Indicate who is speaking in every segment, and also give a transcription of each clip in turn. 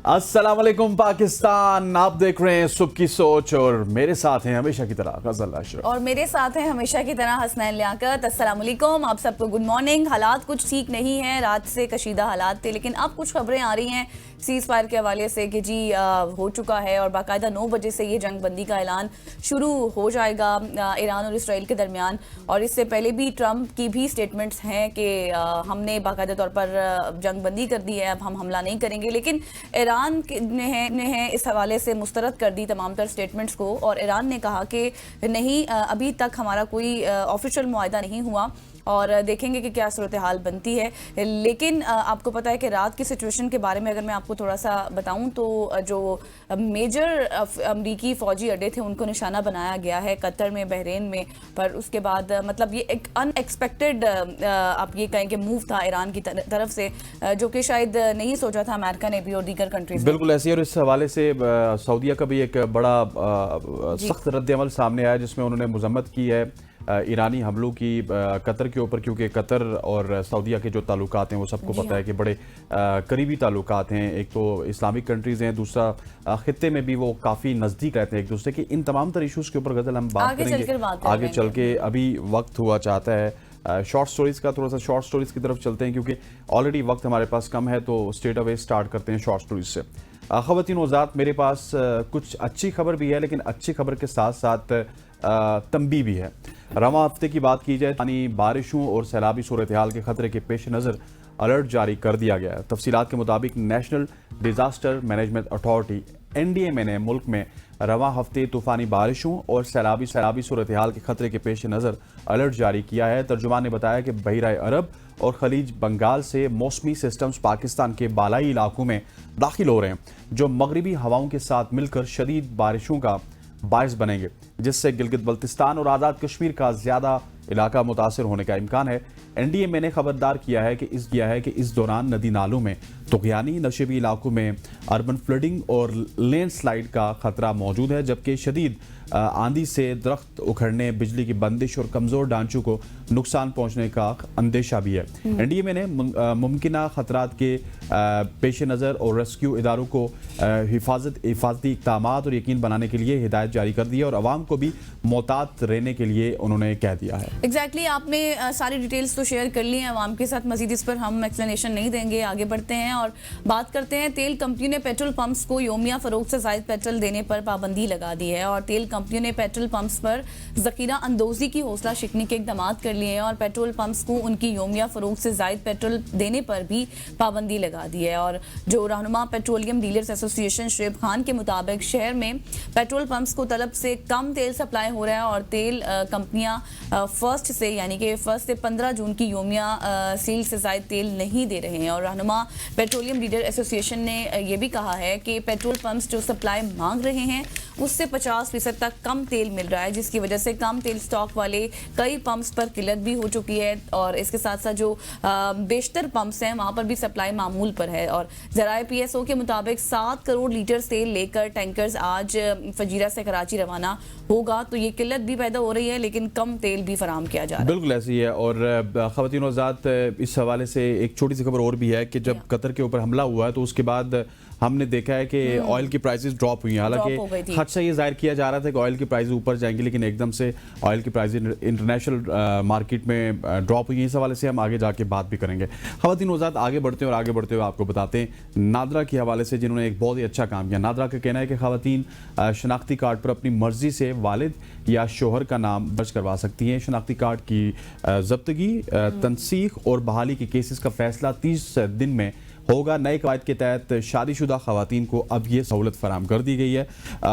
Speaker 1: अस्सलाम वालेकुम पाकिस्तान, आप देख रहे हैं सुबह की सोच और मेरे साथ हैं हमेशा की तरह गजल अशरफ
Speaker 2: और मेरे साथ हैं हमेशा की तरह हसनैन लियाकत। अस्सलाम वालेकुम, आप सबको गुड मॉर्निंग। हालात कुछ ठीक नहीं हैं, रात से कशीदा हालात थे, लेकिन अब कुछ खबरें आ रही हैं सीज़ फायर के हवाले से कि जी हो चुका है और बाकायदा 9 बजे से ये जंग बंदी का ऐलान शुरू हो जाएगा ईरान और इसराइल के दरमियान। और इससे पहले भी ट्रंप की भी स्टेटमेंट्स हैं कि हमने बाकायदा तौर पर जंग बंदी कर दी है, अब हम हमला नहीं करेंगे। लेकिन ईरान ने इस हवाले से मुस्तरद कर दी तमाम तर स्टेटमेंट्स को, और ईरान ने कहा कि नहीं, अभी तक हमारा कोई ऑफिशियल मुआहदा नहीं हुआ और देखेंगे कि क्या सूरत हाल बनती है। लेकिन आपको पता है कि रात की सिचुएशन के बारे में अगर मैं आपको थोड़ा सा बताऊं तो जो मेजर अमरीकी फ़ौजी अड्डे थे उनको निशाना बनाया गया है कतर में, बहरीन में। पर उसके बाद मतलब ये एक अनएक्सपेक्टेड आप ये कहें कि मूव था ईरान की तरफ से, जो कि शायद नहीं सोचा था अमेरिका ने भी और दीगर कंट्रीज।
Speaker 1: बिल्कुल ऐसे ही। और इस हवाले से सऊदीया का भी एक बड़ा सख्त रद्द-ए-अमल सामने आया जिसमें उन्होंने मजम्मत की है ईरानी हमलों की कतर के ऊपर, क्योंकि कतर और सऊदीया के जो ताल्लुकात हैं वो सबको पता है कि बड़े करीबी ताल्लुकात हैं। एक तो इस्लामिक कंट्रीज़ हैं, दूसरा खित्ते में भी वो काफ़ी नज़दीक रहते हैं एक दूसरे के। इन तमाम तर इशूज़ के ऊपर गज़ल हम बात करेंगे आगे चल के। अभी वक्त हुआ चाहता है शॉर्ट स्टोरीज़ का, थोड़ा सा शॉर्ट स्टोरीज़ की तरफ चलते हैं क्योंकि ऑलरेडी वक्त हमारे पास कम है, तो स्ट्रेट अवे स्टार्ट करते हैं शॉर्ट स्टोरीज से। ख़वातीन वज़ात, मेरे पास कुछ अच्छी खबर भी है, लेकिन अच्छी खबर के साथ साथ तंबी भी है। रवां हफ्ते की बात की जाए, पानी, बारिशों और सैलाबी सूरत हाल के खतरे के पेश नज़र अलर्ट जारी कर दिया गया है। तफसीलात के मुताबिक national disaster management authority NDMA ने मुल्क में रवां हफ्ते तूफ़ानी बारिशों और सैलाबी सूरत हाल के खतरे के पेश नज़र अलर्ट जारी किया है। तर्जुमान ने बताया कि बहिरा अरब और खलीज बंगाल से मौसमी सिस्टम्स पाकिस्तान के बालाई इलाकों में दाखिल हो रहे हैं, जो मगरबी हवाओं के साथ मिलकर शदीद बारिशों का बायस बनेंगे, जिससे गिलगित बल्तिस्तान और आज़ाद कश्मीर का ज़्यादा इलाका मुतासर होने का इम्कान है। NDMA ने खबरदार किया है कि इस दौरान नदी नालों में तुग़यानी, नशेबी इलाकों में अर्बन फ्लडिंग और लैंडस्लाइड का खतरा मौजूद है, जबकि शदीद आंधी से दरख्त उखड़ने, बिजली की बंदिश और कमज़ोर ढांचों को नुकसान पहुंचने का अंदेशा भी है। NDMA ने मुमकिना खतरात के पेश नज़र और रेस्क्यू इदारों को हिफाजती इक़दामात और यकीन बनाने के लिए हिदायत जारी कर दी है और आवाम को भी मोहतात रहने के लिए उन्होंने कह दिया है।
Speaker 2: एग्जैक्टली आपने सारी डिटेल्स तो शेयर कर ली हैं आवाम के साथ, मजीद इस पर हम एक्सप्लेनेशन नहीं देंगे। आगे बढ़ते हैं और बात करते हैं। तेल कंपनी ने पेट्रोल पंप्स को योमिया फरोख्त से ज़ायद पेट्रोल देने पर पाबंदी लगा दी है और तेल कंपनियों ने पेट्रोल पंप्स पर ज़ख़ीरा अंदोज़ी की हौसला शिकनी के इक़दाम कर लिए हैं और पेट्रोल पंप्स को उनकी योमिया फरोख्त से ज़ायद पेट्रोल देने पर भी पाबंदी लगा दी है। और जो रहनुमा petroleum dealers association Shoaib Khan के मुताबिक शहर में पेट्रोल पंप्स को तलब से कम तेल सप्लाई हो रहा है और तेल कंपनियां फर्स्ट से 15 जून की योमिया सील से ज़ायद तेल नहीं दे रहे हैं। और रहनुमा पेट्रोलियम डीलर एसोसिएशन ने यह भी कहा है कि पेट्रोल पंप्स जो सप्लाई मांग रहे हैं उससे 50% तक कम तेल मिल रहा है, जिसकी वजह से कम तेल स्टॉक वाले कई पंप्स पर किल्लत भी हो चुकी है। और इसके साथ साथ जो बेशतर पंप्स हैं वहाँ पर भी सप्लाई मामूल पर है। और ज़राए PSO के मुताबिक 7 करोड़ लीटर तेल लेकर टैंकर्स आज फजीरा से कराची रवाना होगा, तो ये किल्लत भी पैदा हो रही है लेकिन कम तेल भी फराहम किया जा रहा है।
Speaker 1: बिल्कुल ऐसी है। और ख़वातीन वज़ात, इस हवाले से एक छोटी सी खबर और भी है कि जब कतर के ऊपर हमला हुआ है तो उसके बाद हमने देखा है कि ऑयल की प्राइसेस ड्रॉप हुई हैं। हालांकि खदशा ये जाहिर किया जा रहा था कि ऑयल की प्राइस ऊपर जाएंगी, लेकिन एकदम से ऑयल की प्राइस इंटरनेशनल मार्केट में ड्रॉप हुई है। इस हवाले से हम आगे जाके बात भी करेंगे। ख़वातीन वज़ात, आगे बढ़ते हैं और आगे बढ़ते हुए आपको बताते हैं नादरा के हवाले से, जिन्होंने एक बहुत ही अच्छा काम किया। नादरा का कहना है कि ख़वातीन शनाख्ती कार्ड पर अपनी मर्जी से वालिद या शोहर का नाम दर्ज करवा सकती हैं। शनाख्ती कार्ड की ज़ब्तगी, तनसीख और बहाली के केसेस का फैसला 30 दिन में होगा। नए कवायद के तहत शादीशुदा खवातीन को अब ये सहूलत फराहम कर दी गई है।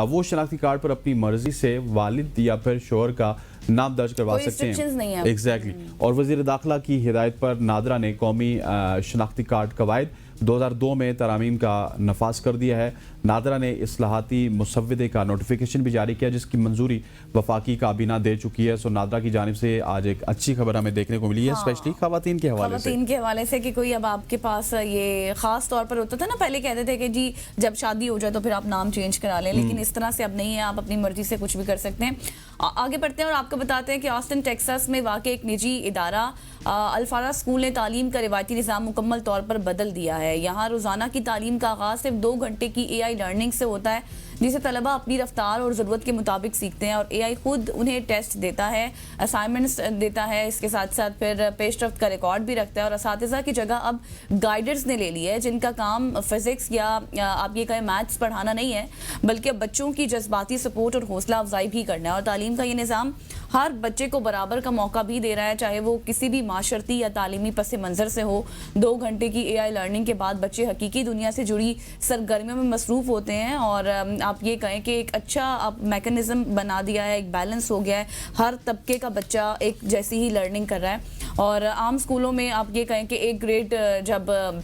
Speaker 1: वो शनाख्ती कार्ड पर अपनी मर्जी से वालिद या फिर शोहर का नाम दर्ज करवा सकते हैं। एग्जैक्टली। और वज़ीर दाखिला की हिदायत पर नादरा ने कौमी शनाख्ती कार्ड कवायद 2002 में तरामीम का नफाज कर दिया है। नादरा ने इस्लाहाती मुसव्विदे का नोटिफिकेशन भी जारी किया जिसकी मंजूरी वफाकी काबीना दे चुकी है। सो नादरा की जानिब से आज एक अच्छी खबर हमें देखने को मिली है, स्पेशली खवातीन के हवाले से कि
Speaker 2: कोई अब आपके पास ये खास तौर पर होता था ना, पहले कहते थे कि जी जब शादी हो जाए तो फिर आप नाम चेंज करा लें, लेकिन इस तरह से अब नहीं है, आप अपनी मर्जी से कुछ भी कर सकते हैं। आगे बढ़ते हैं और आपको बताते हैं कि ऑस्टिन टेक्सास में वाक़ई एक निजी इदारा अल्फारा स्कूल ने तालीम का रिवायती निज़ाम मुकम्मल तौर पर बदल दिया है। यहाँ रोज़ाना की तालीम का आगाज़ सिर्फ 2 घंटे की AI लर्निंग से होता है, जिसे तलबा अपनी रफ्तार और ज़रूरत के मुताबिक सीखते हैं और AI खुद उन्हें टेस्ट देता है, असाइनमेंट्स देता है, इसके साथ साथ फिर पेशरफ्त का रिकॉर्ड भी रखता है। और असातिज़ा की जगह अब गाइडर्स ने ले ली है, जिनका काम फिज़िक्स या आप ये कहें मैथ्स पढ़ाना नहीं है, बल्कि अब बच्चों की जज्बाती सपोर्ट और हौसला अफजाई भी करना है। और तालीम का ये निज़ाम हर बच्चे को बराबर का मौका भी दे रहा है, चाहे वो किसी भी माशरती या तालीमी पस मंज़र से हो। 2 घंटे की AI लर्निंग के बाद बच्चे हकीकी दुनिया से जुड़ी सरगर्मियों में मसरूफ़ होते हैं और आप ये कहें कि एक अच्छा आप मैकेनिज़्म बना दिया है, एक बैलेंस हो गया है, हर तबके का बच्चा एक जैसी ही लर्निंग कर रहा है। और आम स्कूलों में आप ये कहें कि एक ग्रेड जब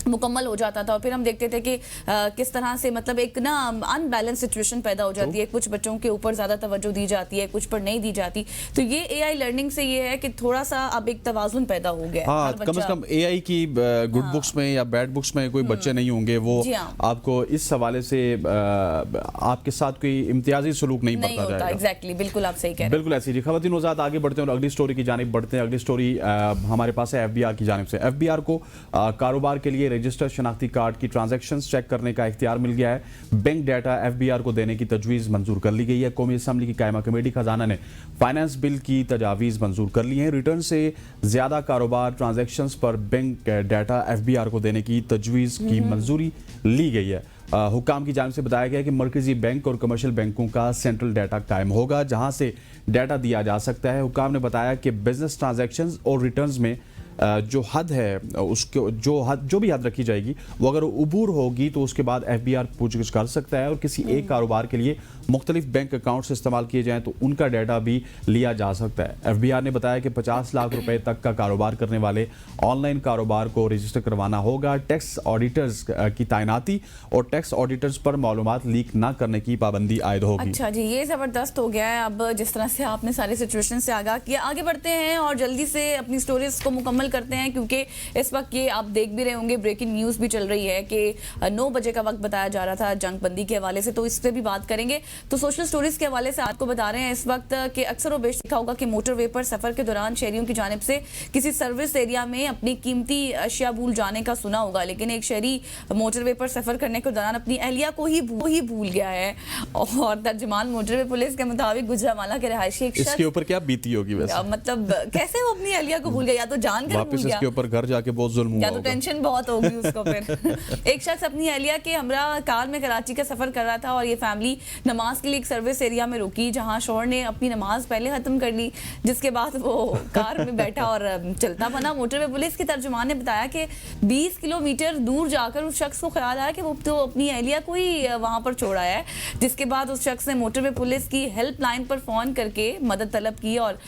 Speaker 2: मुकम्मल हो जाता था और फिर हम देखते थे कि किस तरह से मतलब एक ना अनबैलेंस सिचुएशन पैदा हो जाती है, कुछ बच्चों के ऊपर ज़्यादा तवज्जो दी जाती है, कुछ पर नहीं दी जाती। तो ये AI लर्निंग से ये है कि थोड़ा सा अब एक तवाज़ुन पैदा हो गया है।
Speaker 1: कम से कम AI की गुड बुक्स में या बैड बुक्स में कोई बच्चे नहीं होंगे, वो आपको इस हवाले से आपके साथ कोई इम्तियाजी सलूक नहीं बरता जाएगा।
Speaker 2: एग्जैक्टली, बिल्कुल आप सही कह रहे हैं।
Speaker 1: बिल्कुल ऐसी जी। खवातीन नौज़ाद आगे बढ़ते हैं और अगली स्टोरी की जानिब बढ़ते हैं। अगली स्टोरी हमारे पास है FBR की जानिब से। FBR को कारोबार के लिए रजिस्टर्ड शनाख्ती कार्ड की ट्रांजैक्शंस चेक करने का इख्तियार मिल गया है। बैंक डाटा FBR को देने की तजवीज़ मंजूर कर ली गई है। कौमी असम्बली की कायमा कमेटी खजाना ने फाइनेंस बिल की तजावीज़ मंजूर कर ली हैं। रिटर्न से ज़्यादा कारोबार ट्रांजैक्शंस पर बैंक डाटा FBR को देने की तजवीज़ की मंजूरी ली गई है। हुक्काम की जानिब से बताया गया कि मरकजी बैंक और कमर्शियल बैंकों का सेंट्रल डाटा कायम होगा, जहां से डाटा दिया जा सकता है। हुक्काम ने बताया कि बिजनेस ट्रांजैक्शंस और रिटर्न्स में जो हद है, उसके जो भी हद रखी जाएगी, वो अगर उबूर होगी तो उसके बाद FBR पूछगिछ कर सकता है और किसी एक कारोबार के लिए मुख्तलिफ बैंक अकाउंट्स इस्तेमाल किए जाएं तो उनका डाटा भी लिया जा सकता है। FBR ने बताया कि 50 लाख रुपए तक का कारोबार करने वाले ऑनलाइन कारोबार को रजिस्टर करवाना होगा। टैक्स ऑडिटर्स की तैनाती और टैक्स ऑडिटर्स पर मालूमात लीक ना करने की पाबंदी आयद होगी।
Speaker 2: अच्छा जी, ये ज़बरदस्त हो गया है। अब जिस तरह से आपने सारी सिचुएशन से आगाह किया, आगे बढ़ते हैं और जल्दी से अपनी स्टोरीज को मुकम्मल करते हैं, क्योंकि इस वक्त ये आप देख भी रहे होंगे, ब्रेकिंग न्यूज़ भी चल रही है कि 9 बजे का वक्त बताया जा रहा था जंग बंदी के हवाले से, तो इस पर भी बात करेंगे। तो सोशल स्टोरीज के हवाले से आपको बता रहे हैं इस वक्त कि अक्सर व बेशतर देखा होगा कि मोटरवे पर सफर के दौरान शहरियों की जानिब से किसी सर्विस एरिया में अपनी कीमती अशिया भूल जाने का सुना होगा, लेकिन एक शहरी मोटरवे पर सफर करने के दौरान अपनी अहलिया को ही भूल गया है। और तर्जुमान मोटरवे पुलिस के मुताबिक गुजरांवाला के रहायशी एक शख्स,
Speaker 1: इसके ऊपर क्या बीती होगी वैसे?
Speaker 2: मतलब कैसे वो अपनी अहलिया को भूल गया, या तो जानकर भूल गया,
Speaker 1: इसके ऊपर घर जाके बहुत जुल्म हुआ,
Speaker 2: या तो टेंशन बहुत होगी उसको फिर। एक शख्स अपनी अहलिया के हमरा कार में कराची का सफर कर रहा था और ये फैमिली नमाज के लिए एक सर्विस एरिया में रुकी, जहां शौहर ने अपनी नमाज पहले खत्म कर ली, जिसके बाद वो कार में बैठा और चलता बना। मोटरवे पुलिस के तर्जुमान ने बताया कि 20 किलोमीटर दूर जाकर उस शख्स को ख्याल आया कि वो तो अपनी अहलिया को ही वहां पर छोड़ा है, जिसके बाद उस शख्स ने मोटरवे पुलिस की हेल्पलाइन पर फोन करके मदद तलब की और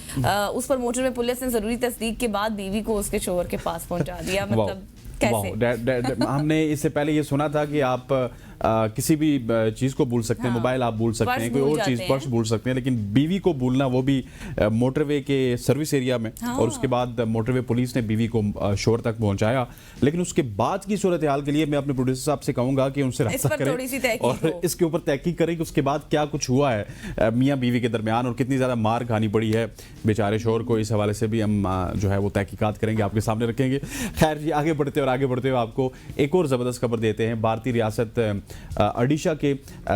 Speaker 2: उस पर मोटरवे पुलिस ने जरूरी तस्दीक के बाद बीवी को उसके शोहर के पास पहुंचा दिया। मतलब कैसे?
Speaker 1: हमने इससे पहले ये सुना था कि आप किसी भी चीज़ को भूल सकते हैं, मोबाइल आप भूल सकते हैं, कोई और चीज़ पर्स भूल सकते हैं, लेकिन बीवी को भूलना, वो भी मोटरवे के सर्विस एरिया में। और उसके बाद मोटरवे पुलिस ने बीवी को शोर तक पहुंचाया। लेकिन उसके बाद की सूरत हाल के लिए मैं अपने प्रोड्यूसर साहब से कहूंगा कि उनसे रब्ता करें और इसके ऊपर तहकीक करें कि उसके बाद क्या कुछ हुआ है मियाँ बीवी के दरमियान और कितनी ज़्यादा मार खानी पड़ी है बेचारे शोर को। इस हवाले से भी हम जो है वो तहकीकात करेंगे, आपके सामने रखेंगे। खैर जी, आगे बढ़ते हुए आपको एक और ज़बरदस्त खबर देते हैं। भारतीय रियासत ओडिशा के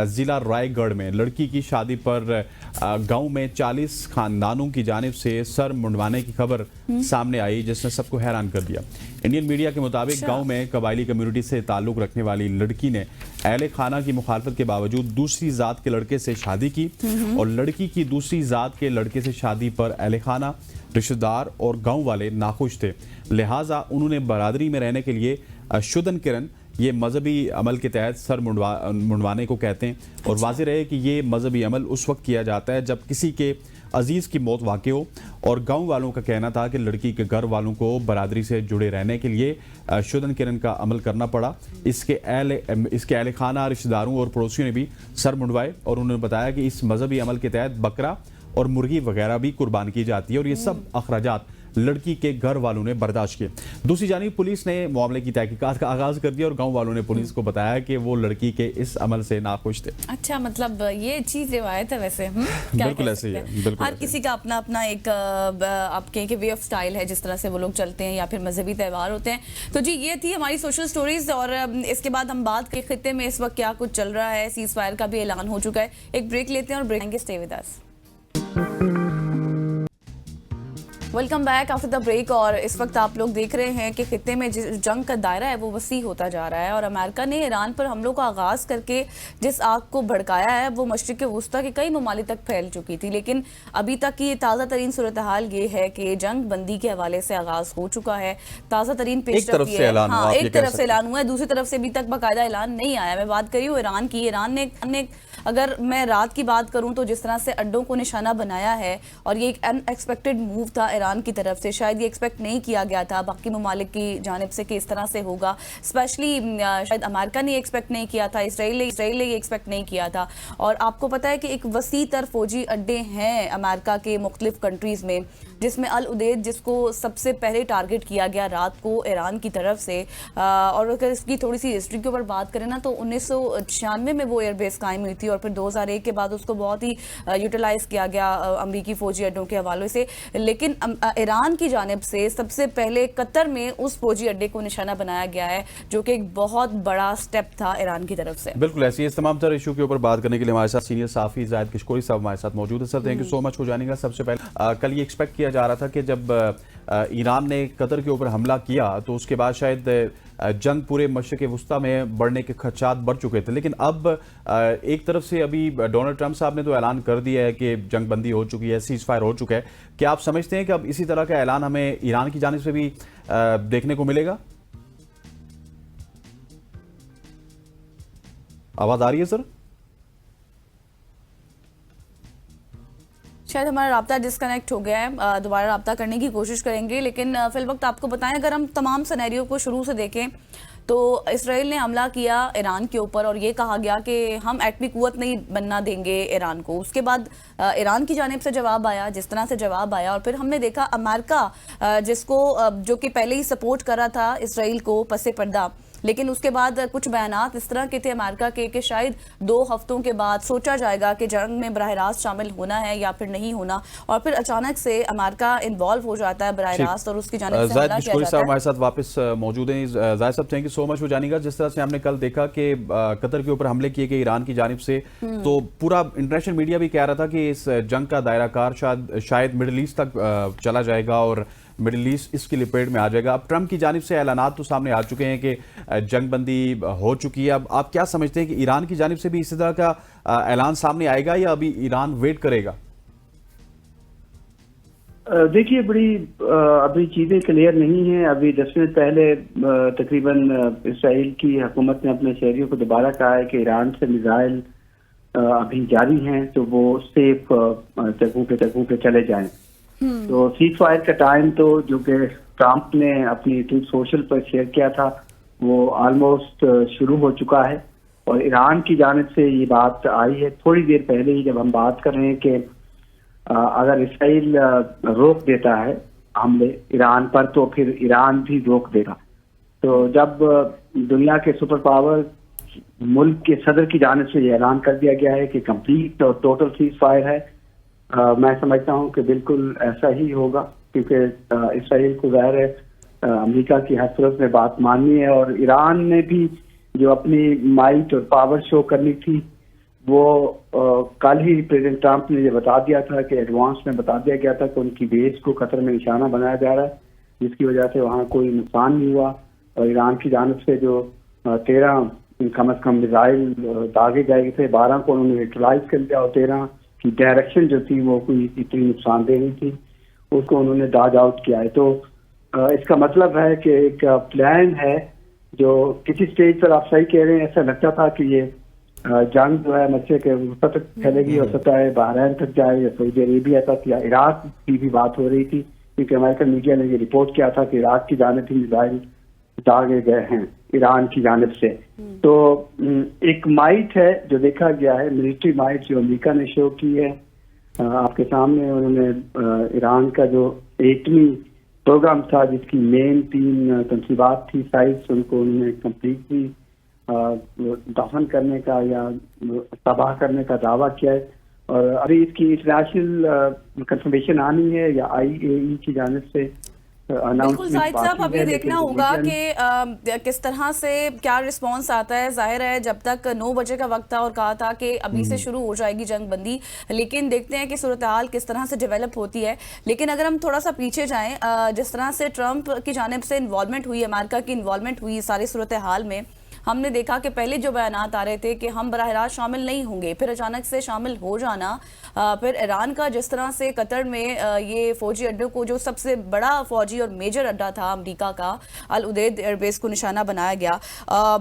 Speaker 1: ज़िला रायगढ़ में लड़की की शादी पर गांव में 40 खानदानों की जानिब से सर मुंडवाने की खबर सामने आई, जिसने सबको हैरान कर दिया। इंडियन मीडिया के मुताबिक गांव में कबायली कम्युनिटी से ताल्लुक़ रखने वाली लड़की ने अहले खाना की मुखालफत के बावजूद दूसरी ज़ात के लड़के से शादी की और लड़की की दूसरी ज़ात के लड़के से शादी पर अहले खाना, रिश्तेदार और गाँव वाले नाखुश थे। लिहाजा उन्होंने बरादरी में रहने के लिए शुदन किरण, ये मजहबी अमल के तहत सर मुंडवाने को कहते हैं। और वाज़ेह रहे कि ये मजहबी अमल उस वक्त किया जाता है जब किसी के अजीज की मौत वाक़ हो और गांव वालों का कहना था कि लड़की के घर वालों को बरादरी से जुड़े रहने के लिए शुदन किरण का अमल करना पड़ा। इसके अहल खाना, रिश्तेदारों और पड़ोसियों ने भी सर मुंडवाए और उन्होंने बताया कि इस मजहबी अमल के तहत बकरा और मुर्गी वगैरह भी कुर्बान की जाती है और ये सब अखराजात लड़की के घर वालों ने बर्दाश्त किए। दूसरी जानिब पुलिस ने मामले की तहकीकात का आगाज कर दिया और गांव वालों ने पुलिस को बताया कि वो लड़की के इस अमल से नाखुश थे।
Speaker 2: अच्छा, मतलब ये चीज रिवायत है वैसे। क्या
Speaker 1: बिल्कुल ऐसे ही है, बिल्कुल
Speaker 2: हर किसी का अपना अपना एक आप कहें कि वे ऑफ स्टाइल है, जिस तरह से वो लोग चलते हैं या फिर मजहबी त्यौहार होते हैं। तो जी, ये थी हमारी सोशल स्टोरीज और इसके बाद हम बात के खित्ते में इस वक्त क्या कुछ चल रहा है। सीज फायर का भी ऐलान हो चुका है। एक ब्रेक लेते हैं और break stay with us. Welcome back after the break. और इस वक्त आप लोग देख रहे हैं कि खित्ते में जिस जंग का दायरा है वो वसी होता जा रहा है और अमेरिका ने ईरान पर हमलों का आगाज़ करके जिस आग को भड़काया है वो मशरिक़ वुस्ता के कई ममालिक तक फैल चुकी थी। लेकिन अभी तक की ताज़ा तरीन सूरत हाल ये है कि जंग बंदी के हवाले से आगाज़ हो चुका है। ताज़ा तरीन पेशरफ्त ये है। हाँ, एक तरफ से ऐलान हुआ है, दूसरी तरफ से अभी तक बाकायदा ऐलान नहीं आया। मैं बात करी हूँ ईरान की। ईरान ने अगर मैं रात की बात करूं तो जिस तरह से अड्डों को निशाना बनाया है और ये एक अनएक्सपेक्टेड मूव था ईरान की तरफ से। शायद ये एक्सपेक्ट नहीं किया गया था बाकी ममालिक की जानिब से कि इस तरह से होगा। स्पेशली शायद अमेरिका ने एक्सपेक्ट नहीं किया था, इसराइल ने ये एक्सपेक्ट नहीं किया था। और आपको पता है कि एक वसी तर फौजी अड्डे हैं अमेरिका के मुख्तलिफ कंट्रीज़ में, जिसमें अल उदेद जिसको सबसे पहले टारगेट किया गया रात को ईरान की तरफ से। और अगर इसकी थोड़ी सी हिस्ट्री के ऊपर बात करें ना तो 1996 में वो एयरबेस कायम हुई थी और फिर 2001 के बाद उसको बहुत ही यूटिलाइज किया गया अमरीकी फौजी अड्डों के हवाले से। लेकिन ईरान की जानिब से सबसे पहले कतर में उस फौजी अड्डे को निशाना बनाया गया है, जो कि एक बहुत बड़ा स्टेप था ईरान की तरफ से।
Speaker 1: बिल्कुल ऐसी इस तमाम तरह इशू के ऊपर बात करने के लिए हमारे साथ सीनियर साफी जाहिद किशकोरी साहब हमारे साथ मौजूद है। Sir, thank you so much हो जाने का। सबसे पहले कल ये एक्सपेक्ट किया जा रहा था कि जब ईरान ने कतर के ऊपर हमला किया तो उसके बाद शायद जंग पूरे मशरिक़ वुस्ता में बढ़ने के खदशात बढ़ चुके थे। लेकिन अब एक तरफ से अभी डोनाल्ड ट्रंप साहब ने तो ऐलान कर दिया है कि जंग बंदी हो चुकी है, सीज फायर हो चुका है। क्या आप समझते हैं कि अब इसी तरह का ऐलान हमें ईरान की जानिब से भी देखने को मिलेगा? आवाज आ रही है सर?
Speaker 2: शायद हमारा राब्ता डिस्कनेक्ट हो गया है, दोबारा राब्ता करने की कोशिश करेंगे। लेकिन फिल वक्त आपको बताएं, अगर हम तमाम सिनेरियो को शुरू से देखें तो इसराइल ने हमला किया ईरान के ऊपर और ये कहा गया कि हम एटमी कुव्वत नहीं बनना देंगे ईरान को। उसके बाद ईरान की जानिब से जवाब आया जिस तरह से जवाब आया और फिर हमने देखा अमेरिका जिसको जो कि पहले ही सपोर्ट कर रहा था इसराइल को पसे पर्दा, लेकिन उसके बाद कुछ बयानात इस तरह के थे अमेरिका के कि शायद 2 हफ्तों के बाद सोचा जाएगा कि जंग में बराह रास्त शामिल होना है या फिर नहीं होना। और फिर अचानक से अमेरिका इन्वॉल्व हो जाता है बराह रास्त और उसकी जानिब से हमला किया जाता है।
Speaker 1: हमारे साथ वापस मौजूद हैं। जाहिद साहब, थैंक यू सो मच हो जानेगा। जिस तरह से हमने कल देखा कि कतर के ऊपर हमले किए गए ईरान की जानिब से, तो पूरा इंटरनेशनल मीडिया भी कह रहा था कि इस जंग का दायरा कार शायद मिडिल ईस्ट तक चला जाएगा और मिडिल ईस्ट इसकी लपेट में आ जाएगा। अब ट्रंप की जानिब से ऐलानात तो सामने आ चुके हैं कि जंग बंदी हो चुकी है। अब आप क्या समझते हैं कि ईरान की जानिब से भी इसी तरह का ऐलान सामने आएगा या अभी ईरान वेट करेगा?
Speaker 3: देखिए, अभी चीज़ें क्लियर नहीं हैं। अभी 10 मिनट पहले तकरीबन इसराइल की हुकूमत ने अपने शहरियों को दोबारा कहा है कि ईरान से मिसाइल अभी जारी हैं तो वो सेफ जगहों पे चले जाएं। तो सीज फायर का टाइम तो जो कि ट्रंप ने अपनी ट्रूथ सोशल पर शेयर किया था वो ऑलमोस्ट शुरू हो चुका है और ईरान की जानिब से ये बात आई है थोड़ी देर पहले ही, जब हम बात कर रहे हैं कि अगर इसराइल रोक देता है हमले ईरान पर तो फिर ईरान भी रोक देगा। तो जब दुनिया के सुपर पावर मुल्क के सदर की जानिब से ये ऐलान कर दिया गया है कि कंप्लीट और टोटल सीज फायर है, मैं समझता हूं कि बिल्कुल ऐसा ही होगा, क्योंकि इसराइल को ज़ाहिर है अमेरिका की हर सूरत में बात माननी है और ईरान ने भी जो अपनी माइट और पावर शो करनी थी वो कल ही प्रेसिडेंट ट्रंप ने ये बता दिया था कि एडवांस में बता दिया गया था कि उनकी बेस को कतर में निशाना बनाया जा रहा है, जिसकी वजह से वहाँ कोई नुकसान नहीं हुआ। और ईरान की जानिब से जो 13 कम अज़ कम मिसाइल दागे गए थे, 12 को उन्होंने यूटिलाइज कर लिया और 13 की डायरेक्शन जो थी वो कोई इतनी नुकसानदेह नहीं थी, उसको उन्होंने डॉज आउट किया है। तो इसका मतलब है कि एक प्लान है जो किसी स्टेज पर, आप सही कह रहे हैं, ऐसा लगता था कि ये जंग जो है मस्से के वसत तक फैलेगी और सतह बहरैन तक जाए या सऊदी अरेबिया तक या इराक की भी बात हो रही थी, क्योंकि अमेरिकन मीडिया ने ये रिपोर्ट किया था कि इराक की जानिब भी मिसाइल दागे गए हैं ईरान की जानिब से। तो एक माइट है जो देखा गया है, मिलिट्री माइट जो अमेरिका ने शो की है आपके सामने। उन्होंने ईरान का जो एटमी प्रोग्राम था जिसकी मेन 3 तनसीबात थी साइट्स, उनको उन्होंने कम्प्लीटली दफन करने का या तबाह करने का दावा किया है। और अभी इसकी इंटरनेशनल कंफर्मेशन आनी है या IAEA की जानिब से
Speaker 2: बिल्कुल जाहिद साहब, अब ये देखना होगा कि किस तरह से क्या रिस्पांस आता है। जाहिर है जब तक 9 बजे का वक्त था और कहा था कि अभी से शुरू हो जाएगी जंग बंदी, लेकिन देखते हैं कि सूरत हाल किस तरह से डेवलप होती है। लेकिन अगर हम थोड़ा सा पीछे जाएं, जिस तरह से ट्रंप की जानिब से इन्वॉल्वमेंट हुई, अमेरिका की इन्वॉल्वमेंट हुई सारी सूरत हाल में, हमने देखा कि पहले जो बयानात आ रहे थे कि हम बराह रास्त शामिल नहीं होंगे, फिर अचानक से शामिल हो जाना, फिर ईरान का जिस तरह से कतर में ये फौजी अड्डों को, जो सबसे बड़ा फौजी और मेजर अड्डा था अमेरिका का, अल उदैद एयरबेस को निशाना बनाया गया।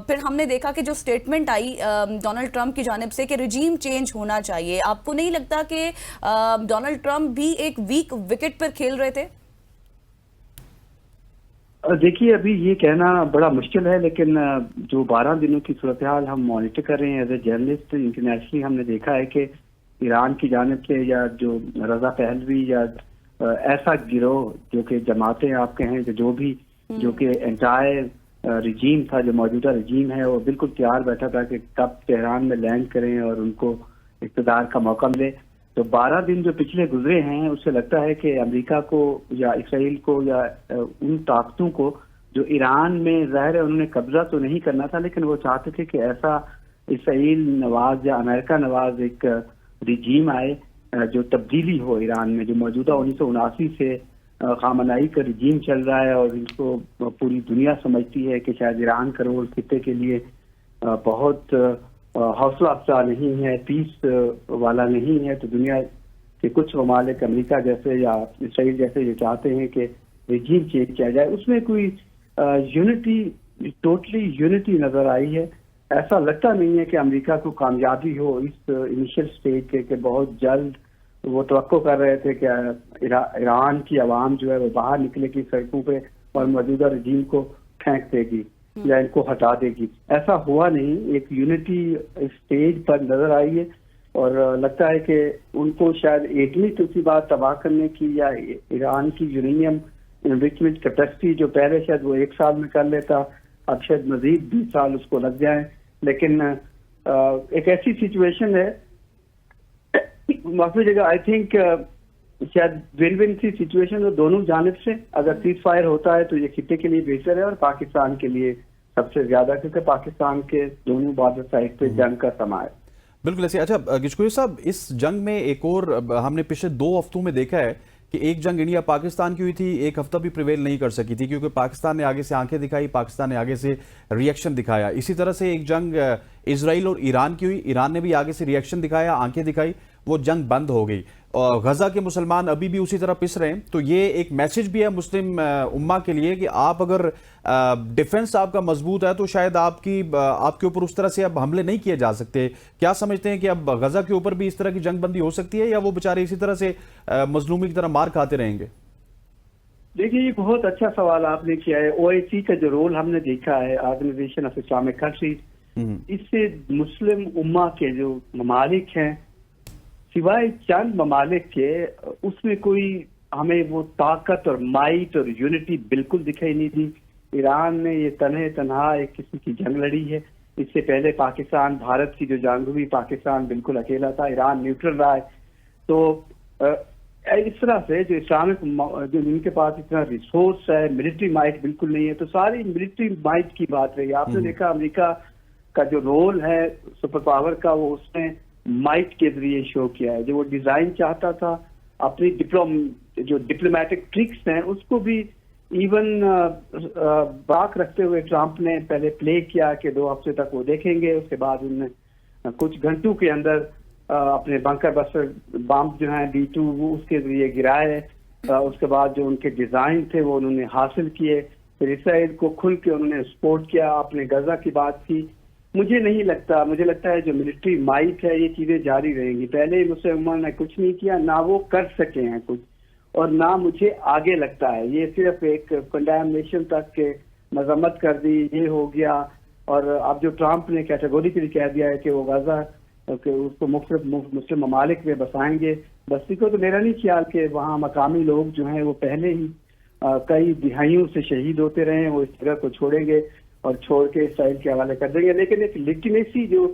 Speaker 2: फिर हमने देखा कि जो स्टेटमेंट आई डोनाल्ड ट्रंप की जानिब से कि रिजीम चेंज होना चाहिए। आपको नहीं लगता कि डोनाल्ड ट्रंप भी एक वीक विकेट पर खेल रहे थे?
Speaker 3: देखिए अभी ये कहना बड़ा मुश्किल है, लेकिन जो 12 दिनों की सूरत हाल हम मॉनिटर कर रहे हैं एज ए जर्नलिस्ट इंटरनेशनली, हमने देखा है कि ईरान की जानिब से या जो रजा पहलवी या ऐसा गिरोह जो कि जमातें आपके हैं जो कि एंटायर रिजीम था, जो मौजूदा रिजीम है, वो बिल्कुल तैयार बैठा था कि कब तेहरान में लैंड करें और उनको इक़्तिदार का मौका मिले। तो 12 दिन जो पिछले गुजरे हैं उससे लगता है कि अमेरिका को या इसराइल को या उन ताकतों को जो ईरान में ज़ाहिर है उन्होंने कब्जा तो नहीं करना था, लेकिन वो चाहते थे कि ऐसा इसराइल नवाज या अमेरिका नवाज एक रिजीम आए जो तब्दीली हो ईरान में। जो मौजूदा 1979 से खामनाई का रिजीम चल रहा है और इसको पूरी दुनिया समझती है कि शायद ईरान का रोल खित्ते के लिए बहुत हौसला अफजा नहीं है, पीस वाला नहीं है। तो दुनिया के कुछ ममालिक अमेरिका जैसे या इसराइल जैसे ये चाहते हैं कि रिजीम चेंज किया जाए। उसमें कोई यूनिटी, टोटली यूनिटी नजर आई है। ऐसा लगता नहीं है कि अमेरिका को कामयाबी हो इस इनिशियल स्टेज के बहुत जल्द। वो तवक्को कर रहे थे कि ईरान की आवाम जो है वो बाहर निकलेगी सड़कों पे और मौजूदा रजीम को फेंक देगी या इनको हटा देगी। ऐसा हुआ नहीं, एक यूनिटी स्टेज पर नजर आई है और लगता है कि उनको शायद एटमी तनसीबात तबाह करने की या ईरान की यूरेनियम एनरिचमेंट कैपेसिटी जो पहले शायद वो 1 साल में कर लेता, अब शायद मजीद 20 साल उसको लग जाए। लेकिन एक ऐसी सिचुएशन है, माफी जगह आई थिंक शायद विन विन सी सिचुएशन हो दोनों जानिब से। अगर सीज फायर होता है तो ये खित्ते के लिए बेहतर है और पाकिस्तान के लिए सबसे ज्यादा, क्योंकि पाकिस्तान के दोनों बॉर्डर साइड पे जंग का समा है।
Speaker 1: बिल्कुल ऐसे। अच्छा गिचकुरी साहब, इस जंग में एक और हमने पिछले 2 हफ्तों में देखा है कि एक जंग इंडिया पाकिस्तान की हुई थी, एक हफ्ता भी प्रिवेल नहीं कर सकी थी क्योंकि पाकिस्तान ने आगे से आंखें दिखाई, पाकिस्तान ने आगे से रिएक्शन दिखाया। इसी तरह से एक जंग इजराइल और ईरान की हुई, ईरान ने भी आगे से रिएक्शन दिखाया, आंखें दिखाई, वो जंग बंद हो गई। और गजा के मुसलमान अभी भी उसी तरह पिस रहे हैं। तो ये एक मैसेज भी है मुस्लिम उम्मा के लिए कि आप अगर डिफेंस आपका मजबूत है तो शायद आपके ऊपर उस तरह से अब हमले नहीं किए जा सकते। क्या समझते हैं कि अब गजा के ऊपर भी इस तरह की जंग बंदी हो सकती है या वो बेचारे इसी तरह से मजलूमी की तरह मार खाते रहेंगे?
Speaker 3: देखिए ये बहुत अच्छा सवाल आपने किया है। OIC का जो रोल हमने देखा है, ऑर्गेनाइजेशन ऑफ इस्लामिक कंट्रीज, इससे मुस्लिम उम्मा के जो ममालिक हैं सिवाय चंद ममालिक के, उसमें कोई हमें वो ताकत और माइट और यूनिटी बिल्कुल दिखाई नहीं दी। ईरान ने ये तन्हा एक किस्म की जंग लड़ी है। इससे पहले पाकिस्तान भारत की जो जंग हुई, पाकिस्तान बिल्कुल अकेला था, ईरान न्यूट्रल रहा है। तो इस तरह से जो इस्लामिक जो इनके पास इतना रिसोर्स है, मिलिट्री माइट बिल्कुल नहीं है, तो सारी मिलिट्री माइट की बात रही। आपने देखा अमेरिका का जो रोल है सुपर पावर का, वो उसने माइट के जरिए शो किया है। जो वो डिजाइन चाहता था अपनी जो डिप्लोमेटिक ट्रिक्स हैं उसको भी इवन बाक रखते हुए ट्रंप ने पहले प्ले किया कि 2 हफ्ते तक वो देखेंगे। उसके बाद उन्होंने कुछ घंटों के अंदर अपने बंकर बस्टर बम जो हैं B2 वो उसके जरिए गिराए। उसके बाद जो उनके डिजाइन थे वो उन्होंने हासिल किए। फिर इसराइल को खुल के उन्होंने सपोर्ट किया, अपने गजा की बात की। مجھے نہیں لگتا. مجھے لگتا ہے جو ملٹری مائٹ ہے یہ چیزیں جاری رہیں گی. پہلے مسلمان نے کچھ نہیں کیا، نہ وہ کر سکے ہیں کچھ، اور نہ مجھے آگے لگتا ہے. یہ صرف ایک کنڈیمنیشن تک کہ مذمت کر دی، یہ ہو گیا. اور اب جو ٹرمپ نے کیٹیگوریکلی کہہ دیا ہے کہ وہ غزہ کہ اس کو مختلف مسلم ممالک میں بسائیں گے بستی کو، تو میرا نہیں خیال کہ وہاں مقامی لوگ جو ہیں وہ پہلے ہی کئی دہائیوں سے شہید ہوتے رہے ہیں، وہ اس جگہ کو چھوڑیں گے اور چھوڑ کے اسرائیل کے حوالے کر دیں گے. لیکن ایک لیجیٹمیسی جو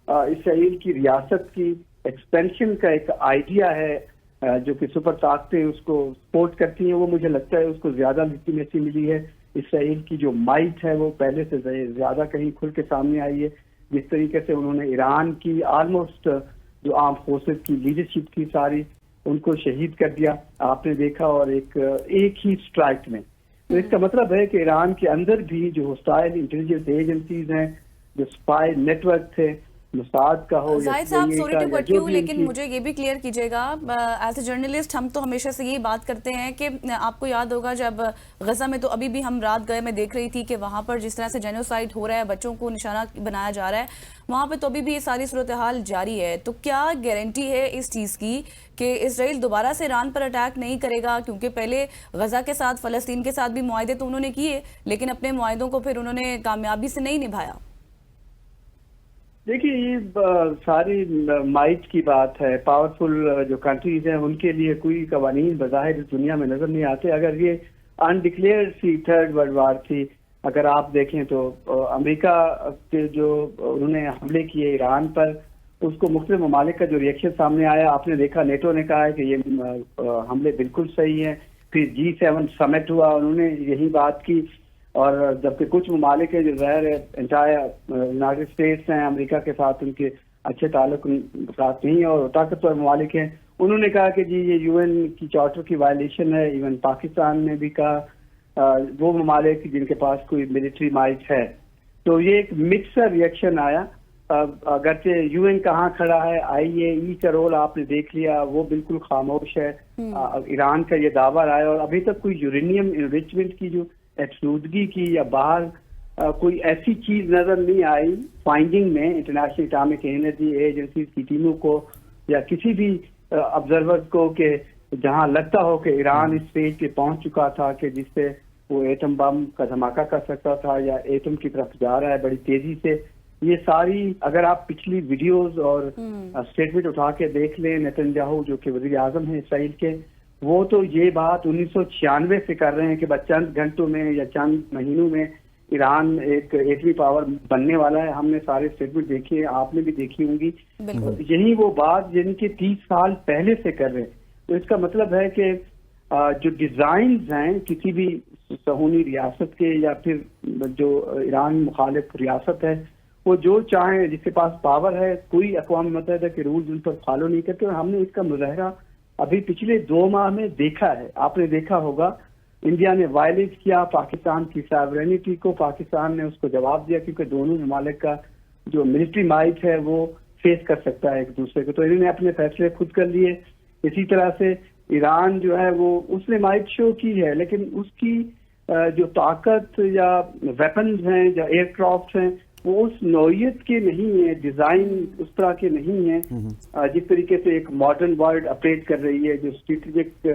Speaker 3: اسرائیل کی ریاست کی ایکسپینشن کا ایک آئیڈیا ہے جو کہ سپر طاقتیں اس کو سپورٹ کرتی ہیں، وہ مجھے لگتا ہے اس کو زیادہ لیجیٹمیسی ملی ہے. اسرائیل کی جو مائٹ ہے وہ پہلے سے زیادہ کہیں کھل کے سامنے آئی ہے. جس طریقے سے انہوں نے ایران کی آلموسٹ جو آرم فورسز کی لیڈرشپ کی ساری ان کو شہید کر دیا آپ نے دیکھا، اور ایک ہی سٹرائک میں. تو اس کا مطلب ہے کہ ایران کے اندر بھی جو ہوسٹائل انٹیلیجنس ایجنسیز ہیں، جو اسپائی نیٹ ورک تھے، موساد کا ہو یا
Speaker 2: زاہد صاحب سوری ٹو کٹ یو، لیکن مجھے یہ بھی کلیئر کیجیے گا، ایز اے جرنلسٹ ہم تو ہمیشہ سے یہی بات کرتے ہیں کہ آپ کو یاد ہوگا جب غزہ میں، تو ابھی بھی ہم رات گئے میں دیکھ رہی تھی کہ وہاں پر جس طرح سے جینوسائیڈ ہو رہا ہے، بچوں کو نشانہ بنایا جا رہا ہے وہاں پہ، تو ابھی بھی یہ ساری صورتحال جاری ہے. تو کیا گارنٹی ہے اس چیز کی کہ اسرائیل دوبارہ سے ایران پر اٹیک نہیں کرے گا؟ کیونکہ پہلے غزہ کے ساتھ فلسطین کے ساتھ بھی معاہدے تو انہوں نے کیے، لیکن اپنے معاہدوں کو پھر انہوں نے کامیابی سے نہیں نبھایا.
Speaker 3: دیکھیے یہ ساری مائٹ کی بات ہے. پاورفل جو کنٹریز ہیں ان کے لیے کوئی قوانین بظاہر اس دنیا میں نظر نہیں آتے. اگر یہ انڈکلیئر سی تھرڈ ورلڈ وار تھی، اگر آپ دیکھیں تو امریکہ کے جو انہوں نے حملے کیے ایران پر، اس کو مختلف ممالک کا جو ریئیکشن سامنے آیا آپ نے دیکھا. نیٹو نے کہا ہے کہ یہ حملے بالکل صحیح ہیں. پھر G7 سمٹ ہوا، انہوں نے یہی بات کی. اور جبکہ کچھ ممالک ہیں جو ظاہر ہے انٹائر یونائٹڈ اسٹیٹس ہیں، امریکہ کے ساتھ ان کے اچھے تعلقات نہیں ہیں اور طاقتور ممالک ہیں، انہوں نے کہا کہ جی یہ UN کی چارٹر کی وائلیشن ہے. ایون پاکستان نے بھی کہا، وہ ممالک جن کے پاس کوئی ملٹری مائٹ ہے. تو یہ ایک مکسر ریئیکشن آیا. اگرچہ UN کہاں کھڑا ہے، IAEA کا رول آپ نے دیکھ لیا، وہ بالکل خاموش ہے. ایران کا یہ دعویٰ رہا ہے اور ابھی تک کوئی یورینیم انریچمنٹ کی جو افسودگی کی یا باہر کوئی ایسی چیز نظر نہیں آئی فائنڈنگ میں انٹرنیشنل اٹامک انرجی ایجنسی کی ٹیموں کو یا کسی بھی آبزرور کو کہ جہاں لگتا ہو کہ ایران اس اسٹیج پہ پہنچ چکا تھا کہ جس سے وہ ایٹم بم کا دھماکہ کر سکتا تھا یا ایٹم کی طرف جا رہا ہے بڑی تیزی سے. یہ ساری اگر آپ پچھلی ویڈیوز اور اسٹیٹمنٹ اٹھا کے دیکھ لیں، نیتن یاہو جو کہ وزیر اعظم ہیں اسرائیل کے، وہ تو یہ بات 1996 سے کر رہے ہیں کہ بس چند گھنٹوں میں یا چند مہینوں میں ایران ایک ایٹمی پاور بننے والا ہے. ہم نے سارے اسٹیٹمنٹ دیکھے، آپ نے بھی دیکھی ہوں گی. یہی وہ بات جن کے 30 سال پہلے سے کر رہے ہیں. تو اس کا مطلب ہے کہ جو ڈیزائنز ہیں کسی بھی صہیونی ریاست کے یا پھر جو ایران مخالف ریاست ہے، وہ جو چاہیں جس کے پاس پاور ہے، کوئی اقوام متحدہ کے رولز ان پر فالو نہیں کرتے. اور ہم نے اس کا مظاہرہ ابھی پچھلے 2 ماہ میں دیکھا ہے. آپ نے دیکھا ہوگا انڈیا نے وائلیٹ کیا پاکستان کی ساورینٹی کو، پاکستان نے اس کو جواب دیا کیونکہ دونوں ممالک کا جو ملٹری مائٹ ہے وہ فیس کر سکتا ہے ایک دوسرے کو. تو انہوں نے اپنے فیصلے خود کر لیے. اسی طرح سے ایران جو ہے وہ اس نے مائٹ شو کی ہے، لیکن اس کی جو طاقت یا ویپنز ہیں یا ایئر کرافٹ ہیں وہ اس نوعیت کے نہیں ہیں، ڈیزائن اس طرح کے نہیں ہیں جس طریقے سے ایک ماڈرن ورلڈ اپریٹ کر رہی ہے. جو اسٹریٹجک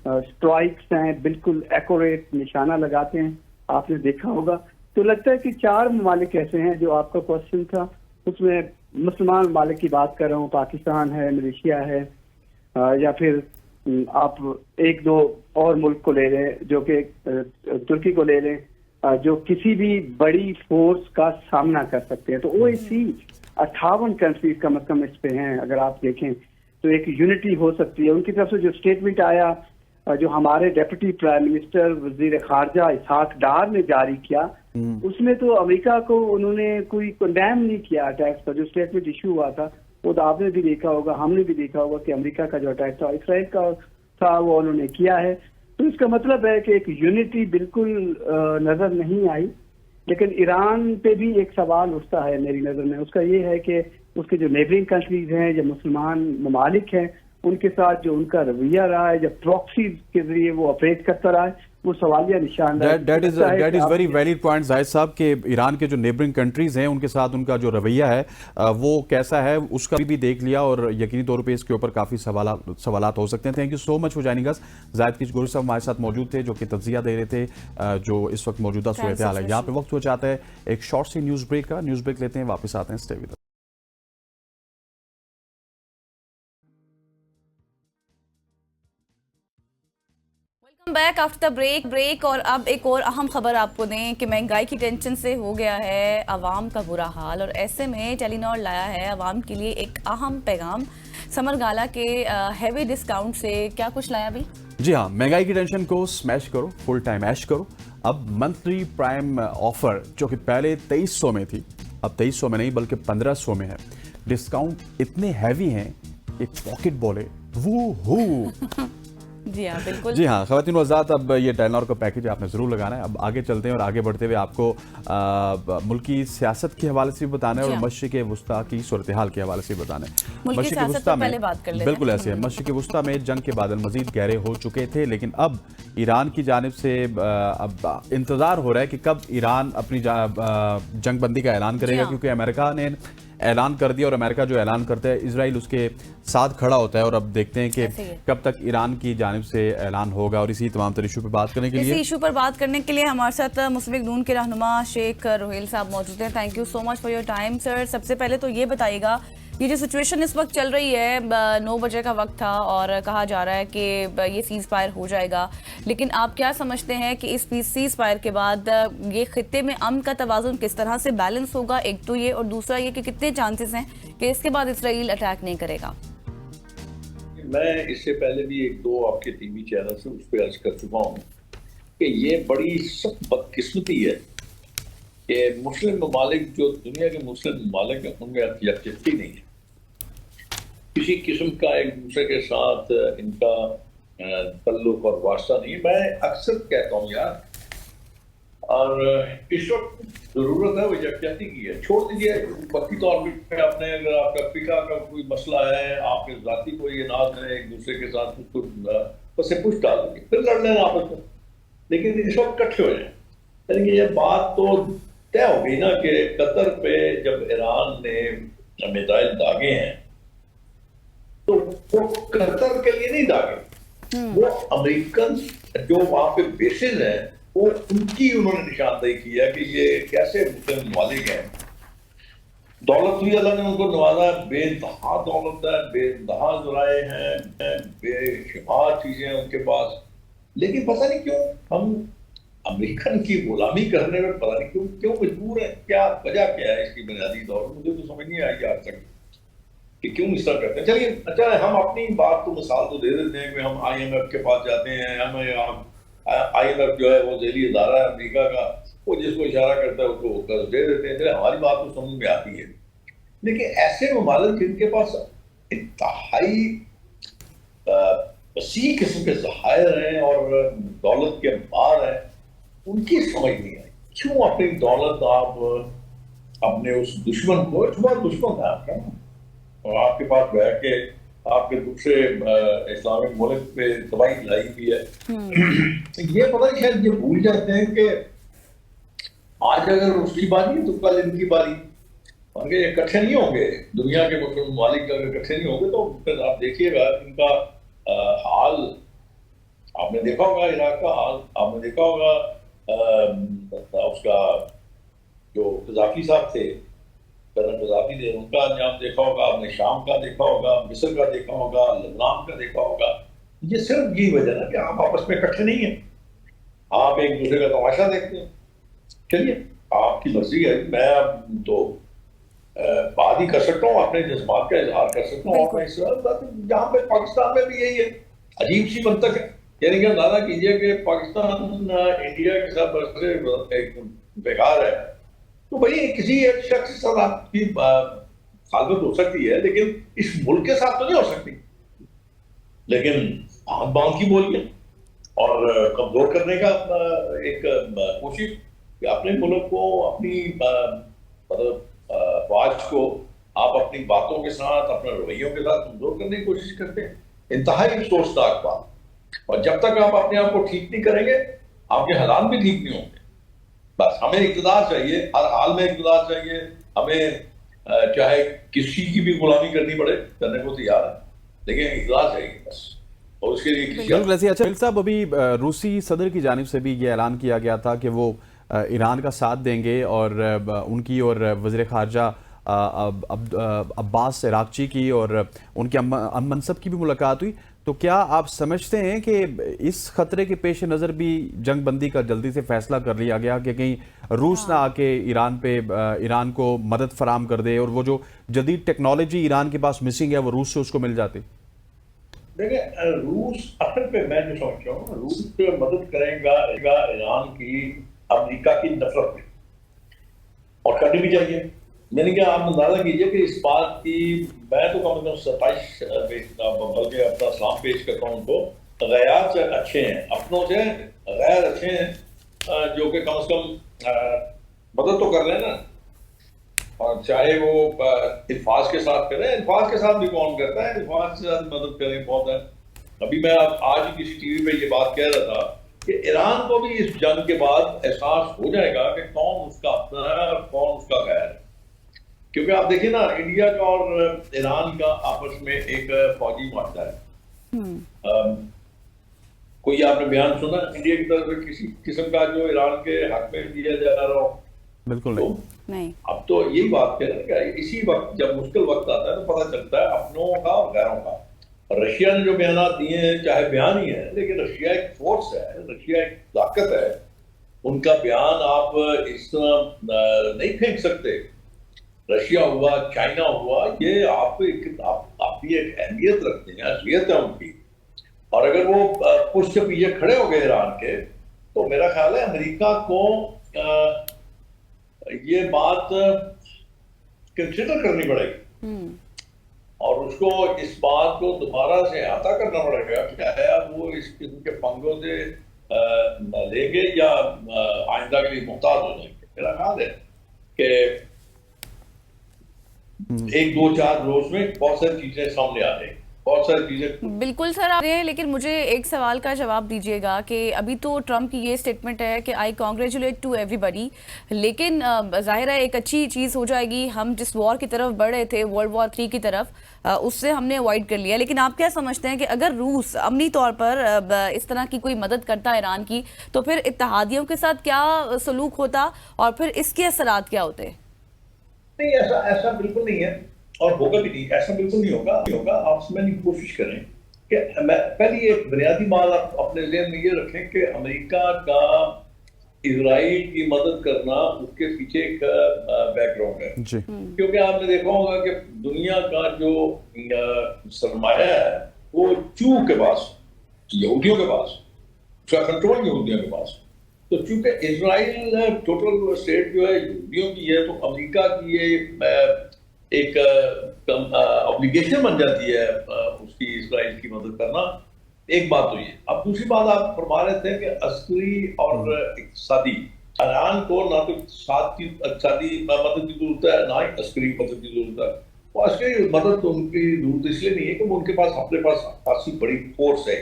Speaker 3: اسٹرائکس ہیں بالکل ایکوریٹ نشانہ لگاتے ہیں، آپ نے دیکھا ہوگا. تو لگتا ہے کہ 4 ممالک ایسے ہیں جو آپ کا کوشچن تھا اس میں مسلمان ممالک کی بات کر رہا ہوں، پاکستان ہے، ملیشیا ہے، یا پھر آپ 1-2 اور ملک کو لے لیں جو کہ ترکی کو لے لیں، جو کسی بھی بڑی فورس کا سامنا کر سکتے ہیں. تو OAC 58 کنٹریز کم از کم اس پہ ہیں. اگر آپ دیکھیں تو ایک یونٹی ہو سکتی ہے. ان کی طرف سے جو اسٹیٹمنٹ آیا جو ہمارے ڈیپٹی پرائم منسٹر وزیر خارجہ اسحاق ڈار نے جاری کیا، اس میں تو امریکہ کو انہوں نے کوئی کنڈیم نہیں کیا اٹیکس پر. جو اسٹیٹمنٹ ایشو ہوا تھا وہ تو آپ نے بھی دیکھا ہوگا، ہم نے بھی دیکھا ہوگا کہ امریکہ کا جو اٹیک تھا اسرائیل کا تھا وہ انہوں نے کیا ہے. تو اس کا مطلب ہے کہ ایک یونٹی بالکل نظر نہیں آئی. لیکن ایران پہ بھی ایک سوال اٹھتا ہے میری نظر میں، اس کا یہ ہے کہ اس کے جو نیبرنگ کنٹریز ہیں یا مسلمان ممالک ہیں उनके साथ जो उनका रवैया रहा है, जब प्रॉक्सी के जरिए वो ऑपरेट करता रहा है, वो सवालिया निशान है।
Speaker 1: That is very valid point Zahid साहब के ईरान के जो नेबरिंग कंट्रीज हैं उनके साथ उनका जो रवैया है वो कैसा है उसका भी देख लिया, और यकीनी तौर पे इसके ऊपर काफ़ी सवालात हो सकते हैं। Thank you so much for joining us. Zahid Kishgori साहब हमारे साथ मौजूद थे जो कि तज्जिया दे रहे थे जो इस वक्त मौजूदा सूरत हाल है। यहाँ पे वक्त हो जाता है एक शॉर्ट सी न्यूज़ ब्रेक का। न्यूज़ ब्रेक लेते हैं, वापस आते हैं। Stay with us.
Speaker 2: Back after the break और अब एक और अहम खबर आपको दें कि महंगाई की टेंशन से हो गया है आवाम का बुरा हाल, और ऐसे में टेलीनॉर लाया है आवाम के लिए एक अहम पैगाम। समर गाला के हैवी डिस्काउंट से क्या कुछ लाया भी?
Speaker 1: जी हाँ, महंगाई की टेंशन को स्मैश करो, फुल टाइम ऐश करो। अब मंथली प्राइम ऑफर जो कि पहले 2300 में थी, अब 2300 में नहीं बल्कि 1500 में है। डिस्काउंट इतने हैवी हैं, एक पॉकेट बॉल है वो हो।
Speaker 2: जी हाँ, बिल्कुल।
Speaker 1: जी हाँ ख़वातीन व हज़रात, अब ये टेलीनॉर का पैकेज आपने ज़रूर लगाना है। अब आगे चलते हैं और आगे बढ़ते हुए आपको मुल्की सियासत के हवाले से भी बताना है और मशरिक़ वुस्ता की सूरत हाल के हवाले से भी बताना है।
Speaker 2: मशरिक़ वुस्ता में पहले बात कर लेते हैं।
Speaker 1: बिल्कुल ऐसे है, मशरिक़ वुस्ता में जंग के बादल मज़ीद गहरे हो चुके थे, लेकिन अब ईरान की जानिब से अब इंतज़ार हो रहा है कि कब ईरान अपनी जंग बंदी का ऐलान करेगा, क्योंकि अमेरिका ने ऐलान कर दिया और अमेरिका जो ऐलान करता है इजराइल उसके साथ खड़ा होता है। और अब देखते हैं कि कब तक ईरान की जानिब से ऐलान होगा। और इसी तमाम तर इशू पर बात करने के लिए हमारे साथ मुस्लिम लीग नून के रहनुमा शेख रोहेल साहब मौजूद हैं। Thank you so much for your time sir. सबसे पहले तो ये बताइएगा, ये जो सिचुएशन इस वक्त चल रही है, 9 बजे का वक्त था और कहा जा रहा है कि ये सीज फायर हो जाएगा, लेकिन आप क्या समझते हैं कि इस सीज फायर के बाद ये खित्ते में अमन का तवाज़ुन किस तरह से बैलेंस होगा? एक तो ये, और दूसरा ये कि कितने चांसेस हैं कि इसके बाद इसराइल अटैक नहीं करेगा?
Speaker 4: मैं इससे पहले भी 1-2 आपके टीवी चैनल से उस पर अर्ज कर चुका हूँ कि ये बड़ी सख्त बदकिस्मती है कि मुस्लिम ममालिक, जो दुनिया के मुस्लिम ममालिक हैं, उनमें यकजहती नहीं है। किसी किस्म का एक दूसरे के साथ इनका तल्लुक और वास्ता नहीं। मैं अक्सर कहता हूँ यार, और इस वक्त जरूरत है वो यकजहती की है। छोड़ दीजिए वक्ती तौर पर आपने, अगर आपका पिका का कोई मसला है, आपके जाती कोई नाज है एक दूसरे के साथ, उससे पुश डाल दीजिए, फिर लड़ लेना आपस में, लेकिन इस वक्त इकट्ठे हो जाए। यानी कि ये बात तो तय हो गई ना कि कतर पे जब ईरान ने मिसाइल दागे हैं तो वो कतर के लिए नहीं दागे, वो अमेरिकन जो वहां पे बेसिस हैं वो उनकी उन्होंने निशानदेही की है कि ये कैसे मुस्लिम ममालिक हैं। दौलत भी अल्लाह ने उनको नवाजा, बेइंतहा दौलत है, बेइंतहा ज़राए हैं, बेशुमार चीजें हैं उनके पास, लेकिन पता नहीं क्यों हम अमेरिकन की गुलामी करने में पता नहीं क्यों मजबूर है। क्या वजह क्या है इसकी बुनियादी तौर पर? मुझे तो समझ नहीं आई आज तक कि क्यों इस तरह करते हैं। चलिए अच्छा, हम अपनी बात तो मिसाल तो दे देते हैं कि हम IMF के पास जाते हैं, हमें IMF जो है वो ज़ेली इदारा है अमेरिका का, वो जिसको इशारा करता है उसको कर्ज दे देते हैं। चलिए हमारी बात तो समझ में आती है, लेकिन ऐसे ममालिक जिनके पास इंतहाई वसी किस्म के ज़खायर हैं और दौलत के अंबार हैं, उनकी समझ नहीं आई क्यों अपनी दौलत आप अपने उस दुश्मन को, दुश्मन है आपका, और आपके पास बैठ के आपके दूसरे इस्लामिक मुल्क पे तबाही लाई हुई है। ये पता नहीं, शायद ये भूल जाते हैं कि आज अगर उसकी बारी तो कल इनकी बारी, और ये इकट्ठे नहीं होंगे। दुनिया के मुस्लिम ममालिक अगर इकट्ठे नहीं होंगे तो फिर आप देखिएगा इनका हाल, आपने देखा होगा इराक का हाल, आपने देखा होगा उसका जो कज़ाफ़ी साहब थे, कज़ाफ़ी ने उनका अंजाम देखा होगा, आपने शाम का देखा होगा, मिस्र का देखा होगा, लबनान का देखा होगा। ये सिर्फ यही वजह है कि आप आपस में इकट्ठे नहीं हैं, आप एक दूसरे का तमाशा देखते हैं। चलिए आपकी मर्जी है, मैं तो बात ही कर सकता हूँ, अपने जज्बात का इजहार कर सकता हूँ। जहाँ पे पाकिस्तान में भी यही है, अजीब सी मंतक है। यानी कि अंदाजा कीजिए कि पाकिस्तान इंडिया के साथ एक बेकार है, तो भाई किसी एक शख्स के साथ आपकी खालत हो सकती है, लेकिन इस मुल्क के साथ तो नहीं हो सकती। लेकिन हाथ बांध की बोलिए और कमजोर करने का एक कोशिश कि अपने मुल्क को, अपनी मतलब फौज को आप अपनी बातों के साथ, अपने रवैयों के साथ कमजोर करने की कोशिश करते हैं। इंतहाई अफसोसनाक बात। और जब तक आप अपने आप को ठीक नहीं करेंगे आपके हालात भी ठीक नहीं होंगे। बस हमें इक़्तिदार चाहिए, हर हाल में इक़्तिदार चाहिए। हमें चाहे किसी की भी गुलामी करनी पड़े, करने को तैयार है, लेकिन इक़्तिदार चाहिए बस। और उसके लिए
Speaker 1: बिल्कुल ऐसे। अच्छा साहब, अभी रूसी सदर की जानिब से भी ये ऐलान किया गया था कि वो ईरान का साथ देंगे और उनकी और वज़ीर ख़ारजा अब्बास इराक़ची की और उनके मनसब की भी मुलाकात हुई। तो क्या आप समझते हैं कि इस खतरे के पेश नज़र भी जंग बंदी का जल्दी से फैसला कर लिया गया कि कहीं रूस ना आके ईरान को मदद फराम कर दे और वो जो जदीद टेक्नोलॉजी ईरान के पास मिसिंग है वो रूस से उसको मिल जाती?
Speaker 4: देखिए, रूस असल पे मैं जो समझता हूँ, रूस मदद करेगा ईरान की अमेरिका की नफरत में, और करनी भी चाहिए। यानी कि आप अंदाजा कीजिए कि इस बात की मैं तो कम से कम 27 बल्कि अपना सलाम पेश करता हूँ उनको, गैर से अच्छे हैं, अपनों से गैर अच्छे हैं, जो कि कम से कम मदद तो कर रहे हैं ना। और चाहे वो इल्फाज के साथ करें, इल्फाज के साथ भी कौन करता है, इल्फाज के साथ मदद करें बहुत है। अभी मैं आज ही किसी टीवी पे ये बात कह रहा था कि ईरान को भी इस जंग के बाद एहसास हो जाएगा कि कौन उसका अपना है और कौन उसका गैर है। क्योंकि आप देखिए ना, इंडिया का और ईरान का आपस में एक फौजी मामला है। कोई आपने बयान सुना इंडिया की तरफ से किसी किस्म का जो ईरान के हक में दिया जा रहा हो?
Speaker 1: बिल्कुल
Speaker 4: तो
Speaker 2: नहीं।
Speaker 4: अब तो यही बात कह रहे हैं कि इसी वक्त जब मुश्किल वक्त आता है तो पता चलता है अपनों का और गैरों का। रशिया ने जो बयान दिए हैं, चाहे बयान ही है, लेकिन रशिया एक फोर्स है, रशिया एक ताकत है। उनका बयान आप इस तरह नहीं फेंक सकते। रशिया हुआ, चाइना हुआ, ये आप भी एक अहमियत रखते हैं, असलियत है उनकी। और अगर वो पुश के पीछे खड़े हो गए ईरान के, तो मेरा ख्याल है अमेरिका को ये बात कंसिडर करनी पड़ेगी और उसको इस बात को दोबारा से अहता करना पड़ेगा कि क्या वो इस किस्म के पंगों से लेंगे या आइंदा के लिए मुहताज हो जाएंगे। मेरा ख्याल है कि 1-2-4 रोज में बहुत सारी चीजें सामने आ जाएंगी, बहुत सारी चीजें।
Speaker 2: बिल्कुल सर आ रहे हैं, लेकिन मुझे एक सवाल का जवाब दीजिएगा कि अभी तो ट्रम्प की ये स्टेटमेंट है कि आई कॉन्ग्रेचुलेट टू एवरीबडी, लेकिन जाहिर है एक अच्छी चीज़ हो जाएगी। हम जिस वॉर की तरफ बढ़ रहे थे, वर्ल्ड वॉर 3 की तरफ, उससे हमने अवॉइड कर लिया। लेकिन आप क्या समझते हैं कि अगर रूस अमनी तौर पर इस तरह की कोई मदद करता है ईरान की, तो फिर इत्तेहादियों के साथ क्या सलूक होता और फिर इसके असरात क्या होते?
Speaker 4: नहीं, ऐसा बिल्कुल नहीं है और होगा भी नहीं। ऐसा बिल्कुल नहीं होगा। आप समझने की कोशिश करें कि पहली एक बुनियादी बात आप अपने ज़हन में ये रखें कि अमेरिका का इजराइल की मदद करना, उसके पीछे एक बैकग्राउंड है जी। क्योंकि आपने देखा होगा कि दुनिया का जो सरमाया है वो चू के पास, यहूदियों के पास, उसका कंट्रोल यहूदियों के पास। तो चूंकि इजराइल टोटल स्टेट जो है यहूदियों की है, तो अमेरिका की ये एक ऑब्लिगेशन बन जाती है उसकी इजराइल की मदद करना। एक बात तो ये। अब दूसरी बात आप फरमा रहे थे कि अस्करी और इक़्तिसादी, ईरान को ना तो इक़्तिसादी मदद की जरूरत है, ना ही अस्करी मदद की जरूरत है। वो अस्करी मदद तो उनकी जरूरत इसलिए नहीं है कि उनके पास अपने पास खासी बड़ी फोर्स है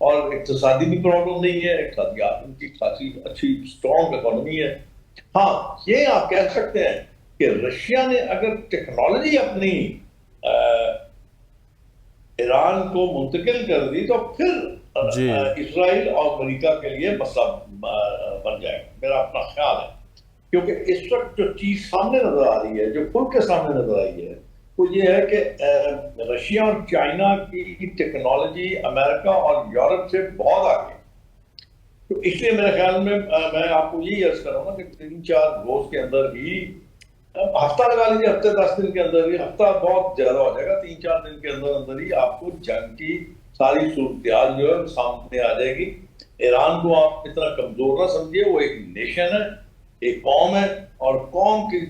Speaker 4: और इक़्तिसादी भी प्रॉब्लम नहीं है, उनकी खासी अच्छी स्ट्रॉन्ग इकोनॉमी है। हाँ, ये आप कह सकते हैं कि रशिया ने अगर टेक्नोलॉजी अपनी ईरान को मुंतकिल कर दी तो फिर इजराइल और अमेरिका के लिए मसला बन जाएगा, मेरा अपना ख्याल है। क्योंकि इस वक्त जो चीज सामने नजर आ रही है, जो खुल के सामने नजर आई है, वो ये है कि रशिया और चाइना की टेक्नोलॉजी अमेरिका और यूरोप से बहुत आगे। तो इसलिए मेरे ख्याल में मैं आपको यही अर्ज कर रहा हूँ कि 3-4 रोज के अंदर ही, हफ्ता लगा लीजिए, हफ्ते 10 दिन के अंदर ही, हफ्ता बहुत ज्यादा हो जाएगा, 3-4 दिन के अंदर ही आपको जंग की सारी सूरत जो है सामने आ जाएगी। ईरान को आप इतना कमजोर ना समझिए, वो एक नेशन है, एक कौम है और कौम की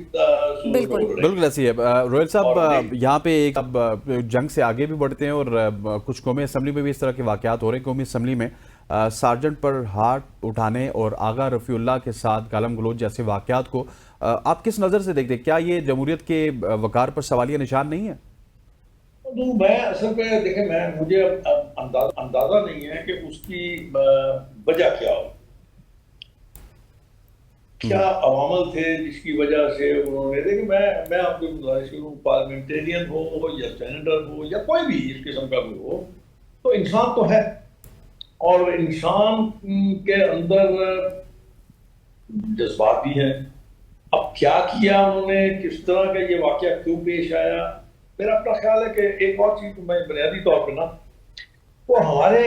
Speaker 1: बिल्कुल ऐसी है। रोहिल साहब, यहाँ पे एक अब जंग से आगे भी बढ़ते हैं और कुछ कौमी असम्बली में भी इस तरह के वाक़यात हो रहे हैं। कौमी असम्बली में सार्जेंट पर हाथ उठाने और आगा रफ़ीउल्लाह के साथ गालम गलोच जैसे वाक़यात को आप किस नज़र से देखते हैं? क्या ये जमहूरियत के वक़ार पर सवालिया निशान नहीं है?
Speaker 4: تو میں اصل پہ دیکھیں مجھے اندازہ نہیں ہے کہ اس کی وجہ کیا ہو، کیا عوامل تھے جس کی وجہ سے انہوں نے، دیکھیں میں آپ کو گزارش کروں، پارلیمنٹرین ہو یا سینیٹر ہو یا کوئی بھی اس قسم کا کوئی ہو، تو انسان تو ہے، اور انسان کے اندر جذبات بھی ہیں. اب کیا کیا انہوں نے، کس طرح کا یہ واقعہ کیوں پیش آیا، میرا اپنا خیال ہے کہ ایک اور چیز میں بنیادی طور پہ نا، وہ ہمارے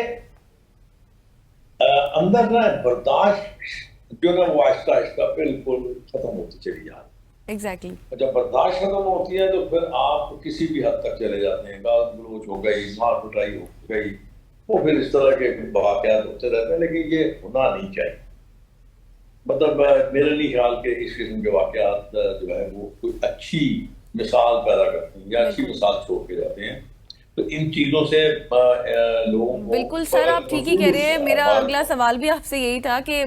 Speaker 4: اندر نا برداشت جو نا وہ آہستہ آہستہ بالکل ختم ہوتی چلی جاتی ہے.
Speaker 2: ایگزیکٹلی.
Speaker 4: جب برداشت ختم ہوتی ہے تو پھر آپ کسی بھی حد تک چلے جاتے ہیں، گال گلوچ ہو گئی، مار پٹائی ہو گئی، وہ پھر اس طرح کے واقعات ہوتے رہتے ہیں. لیکن یہ ہونا نہیں چاہیے. مطلب میرے نہیں خیال کہ اس قسم کے واقعات جو ہے وہ کوئی اچھی مثال پیدا کرتے ہیں یا اچھی مثال چھوڑ کے جاتے ہیں. تو ان چیزوں سے لوگوں کو
Speaker 2: بالکل سر، آپ ٹھیک ہی کہہ رہے ہیں. میرا اگلا سوال بھی آپ سے یہی تھا کہ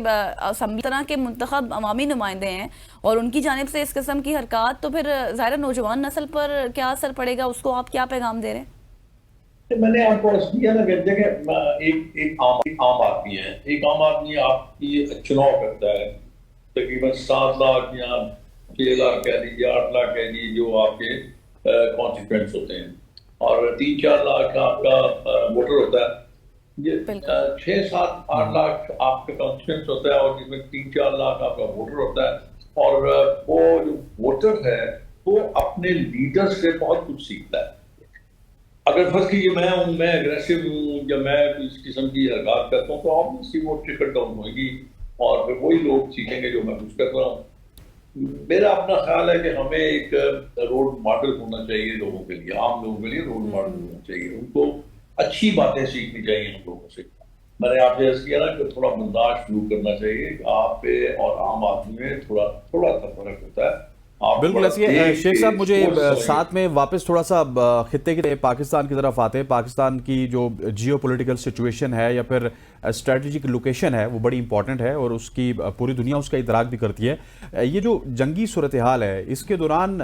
Speaker 2: اسمبلی طرح کے منتخب عوامی نمائندے ہیں اور ان کی جانب سے اس قسم کی حرکات، تو پھر ظاہر نوجوان نسل پر کیا اثر پڑے گا، اس کو آپ کیا پیغام دے رہے ہیں؟
Speaker 4: میں نے آپ کو عرض کیا نا کہ دیکھیں ایک عام آدمی ہے، ایک عام آدمی آپ کی چناؤ کرتا ہے، تقریباً 7 لاکھ یا 6 لاکھ کہہ لیجیے، 8 لاکھ کہہ لیجیے جو آپ کے کانسٹیٹوئنٹس ہوتے ہیں، اور 3-4 لاکھ آپ کا ووٹر ہوتا ہے. یہ 6-7-8 لاکھ آپ کا کانسٹیٹوئنٹس ہوتا ہے، اور جس میں 3-4 لاکھ آپ کا ووٹر ہوتا ہے. اور وہ جو ووٹر ہے وہ اپنے لیڈر سے بہت کچھ سیکھتا ہے. اگر فرض کیجیے میں ہوں، میں اگریسو ہوں یا میں اس قسم کی حرکات کرتا ہوں، تو آبویسلی وہ ٹرکل ڈاؤن ہوئے گی اور پھر وہی لوگ سیکھیں گے جو میں کچھ کر رہا ہوں. میرا اپنا خیال ہے کہ ہمیں ایک رول ماڈل ہونا چاہیے لوگوں کے لیے، عام لوگوں کے لیے رول ماڈل ہونا چاہیے. ان کو اچھی باتیں سیکھنی چاہیے ہم لوگوں سے. میں نے آپ سے عرض کیا نا کہ تھوڑا برداشت شروع کرنا چاہیے. آپ پہ اور عام آدمی میں تھوڑا سا فرق ہوتا ہے.
Speaker 1: بالکل ایسے ہی. شیخ صاحب مجھے ساتھ میں واپس تھوڑا سا خطے کے پاکستان کی طرف آتے ہیں. پاکستان کی جو جیو پولیٹیکل سچویشن ہے یا پھر اسٹریٹجک لوکیشن ہے وہ بڑی امپورٹنٹ ہے، اور اس کی پوری دنیا اس کا ادراک بھی کرتی ہے. یہ جو جنگی صورتحال ہے اس کے دوران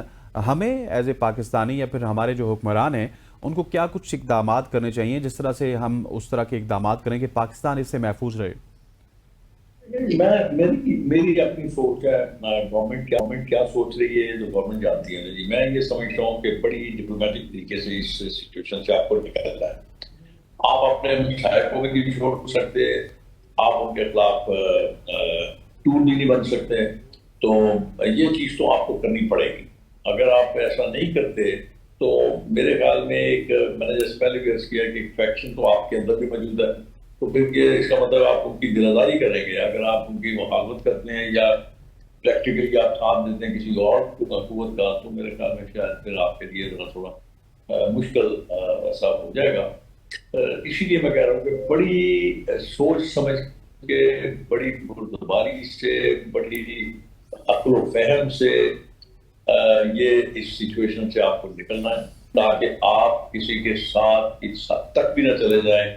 Speaker 1: ہمیں ایز اے پاکستانی یا پھر ہمارے جو حکمران ہیں ان کو کیا کچھ اقدامات کرنے چاہیے جس طرح سے ہم اس طرح کے اقدامات کریں کہ پاکستان اس سے محفوظ رہے؟
Speaker 4: میری اپنی سوچ ہے. گورنمنٹ کیا سوچ رہی ہے جو گورنمنٹ جانتی ہے جی. میں یہ سمجھتا ہوں کہ بڑی ڈپلومیٹک طریقے سے اس سچویشن سے آپ کو نکالنا ہے. آپ اپنے مشاہد کو بھی نہیں چھوڑ سکتے، آپ ان کے خلاف ٹول بھی نہیں بن سکتے. تو یہ چیز تو آپ کو کرنی پڑے گی. اگر آپ ایسا نہیں کرتے تو میرے خیال میں میں نے جیسے پہلے بھی عرض کیا کہ ایک فیکشن تو آپ کے اندر بھی موجود ہے. تو پھر یہ اس کا مطلب آپ ان کی دلداری کریں گے. اگر آپ ان کی مخالفت کرتے ہیں یا پریکٹیکلی آپ ساتھ دیتے ہیں کسی اور قوت کا، تو میرے خیال میں شاید پھر آپ کے لیے تھوڑا مشکل ایسا ہو جائے گا. اسی لیے میں کہہ رہا ہوں کہ بڑی سوچ سمجھ کے، بڑی بردباری سے، بڑی عقل و فہم سے یہ اس سچویشن سے آپ کو نکلنا ہے، تاکہ آپ کسی کے ساتھ اس حد تک بھی نہ چلے جائیں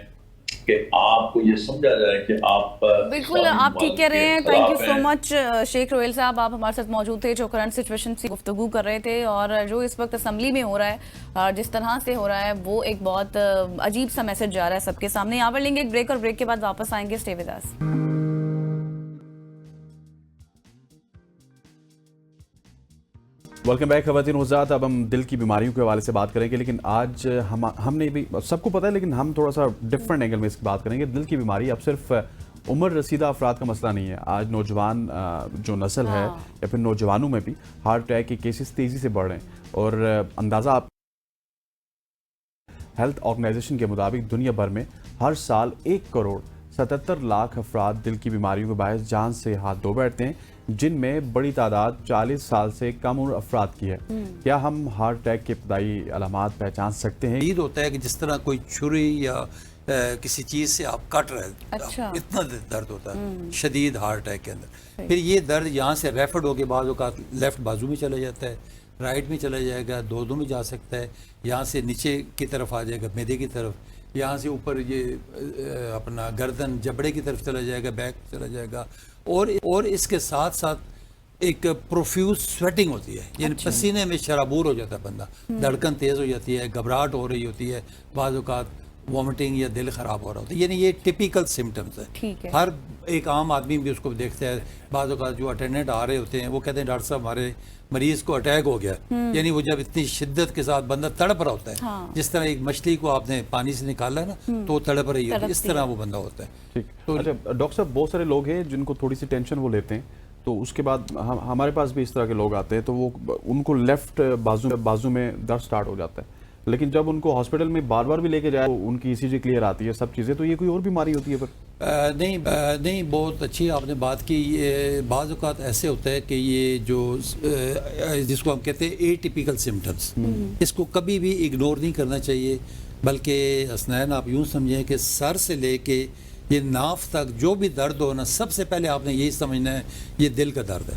Speaker 4: کہ آپ کو یہ سمجھا جائے کہ آپ
Speaker 2: بالکل آپ ٹھیک کہہ رہے ہیں. تھینک یو سو مچ شیخ روہیل صاحب، آپ ہمارے ساتھ موجود تھے، جو کرنٹ سچویشن سے گفتگو کر رہے تھے. اور جو اس وقت اسمبلی میں ہو رہا ہے، جس طرح سے ہو رہا ہے، وہ ایک بہت عجیب سا میسج جا رہا ہے سب کے سامنے. یہاں پر لیں گے ایک بریک، اور بریک کے بعد واپس آئیں گے. Stay with us.
Speaker 1: Welcome back خواتین حضرات. اب ہم دل کی بیماریوں کے حوالے سے بات کریں گے، لیکن آج ہم نے بھی سب کو پتہ ہے، لیکن ہم تھوڑا سا ڈفرینٹ اینگل میں اس کی بات کریں گے. دل کی بیماری اب صرف عمر رسیدہ افراد کا مسئلہ نہیں ہے. آج نوجوان جو نسل ہے یا پھر نوجوانوں میں بھی ہارٹ اٹیک کے کیسز تیزی سے بڑھ رہے ہیں. اور اندازہ آپ ہیلتھ آرگنائزیشن کے مطابق دنیا بھر میں ہر سال 1,77,00,000 افراد دل کی بیماریوں کے باعث جان سے ہاتھ دھو بیٹھتے ہیں، جن میں بڑی تعداد 40 سال سے کم عمر افراد کی ہے. کیا ہم ہارٹ اٹیک کے ابتدائی علامات پہچان سکتے ہیں؟
Speaker 5: شدید ہوتا ہے کہ جس طرح کوئی چھری یا کسی چیز سے آپ کٹ رہے ہیں، اتنا درد ہوتا ہے شدید ہارٹ اٹیک کے اندر. پھر یہ درد یہاں سے ریفرڈ ہو کے بعض اوقات لیفٹ بازو میں چلا جاتا ہے، رائٹ میں چلا جائے گا، دونوں میں جا سکتا ہے. یہاں سے نیچے کی طرف آ جائے گا، معدے کی طرف. یہاں سے اوپر یہ اپنا گردن جبڑے کی طرف چلا جائے گا، بیک چلا جائے گا. اور اس کے ساتھ ساتھ ایک پروفیوز سویٹنگ ہوتی ہے، یعنی پسینے میں شرابور ہو جاتا ہے بندہ، دھڑکن تیز ہو جاتی ہے، گھبراہٹ ہو رہی ہوتی ہے، بعض اوقات وامٹنگ یا دل خراب ہو رہا ہوتا ہے، یعنی یہ ٹپیکل سمٹمز ہے. ہر ایک عام آدمی بھی اس کو دیکھتا ہے. بعض اوقات جو اٹینڈنٹ آ رہے ہوتے ہیں وہ کہتے ہیں ڈاکٹر صاحب ہمارے مریض کو اٹیک ہو گیا، یعنی وہ جب اتنی شدت کے ساتھ بندہ تڑپ رہا ہوتا ہے، جس طرح ایک مچھلی کو آپ نے پانی سے نکالا ہے نا تو وہ تڑپ رہی ہوتی ہے، اس طرح وہ بندہ ہوتا ہے.
Speaker 1: ٹھیک. اچھا ڈاکٹر صاحب، بہت سارے لوگ ہیں جن کو تھوڑی سی ٹینشن وہ لیتے ہیں، تو اس کے بعد ہمارے پاس بھی اس طرح کے لوگ آتے ہیں، تو وہ ان کو لیفٹ بازو میں درد سٹارٹ ہو جاتا ہے، لیکن جب ان کو ہاسپٹل میں بار بار بھی لے کے جائے تو ان کی ECG کلیئر آتی ہے، سب چیزیں، تو یہ کوئی اور بیماری ہوتی ہے پھر؟
Speaker 5: نہیں، بہت اچھی آپ نے بات کی. بعض اوقات ایسے ہوتا ہے کہ یہ جو جس کو ہم کہتے ہیں اے ٹیپیکل سمٹمز، اس کو کبھی بھی اگنور نہیں کرنا چاہیے، بلکہ حسنین آپ یوں سمجھیں کہ سر سے لے کے یہ ناف تک جو بھی درد ہونا، سب سے پہلے آپ نے یہی سمجھنا ہے یہ دل کا درد ہے.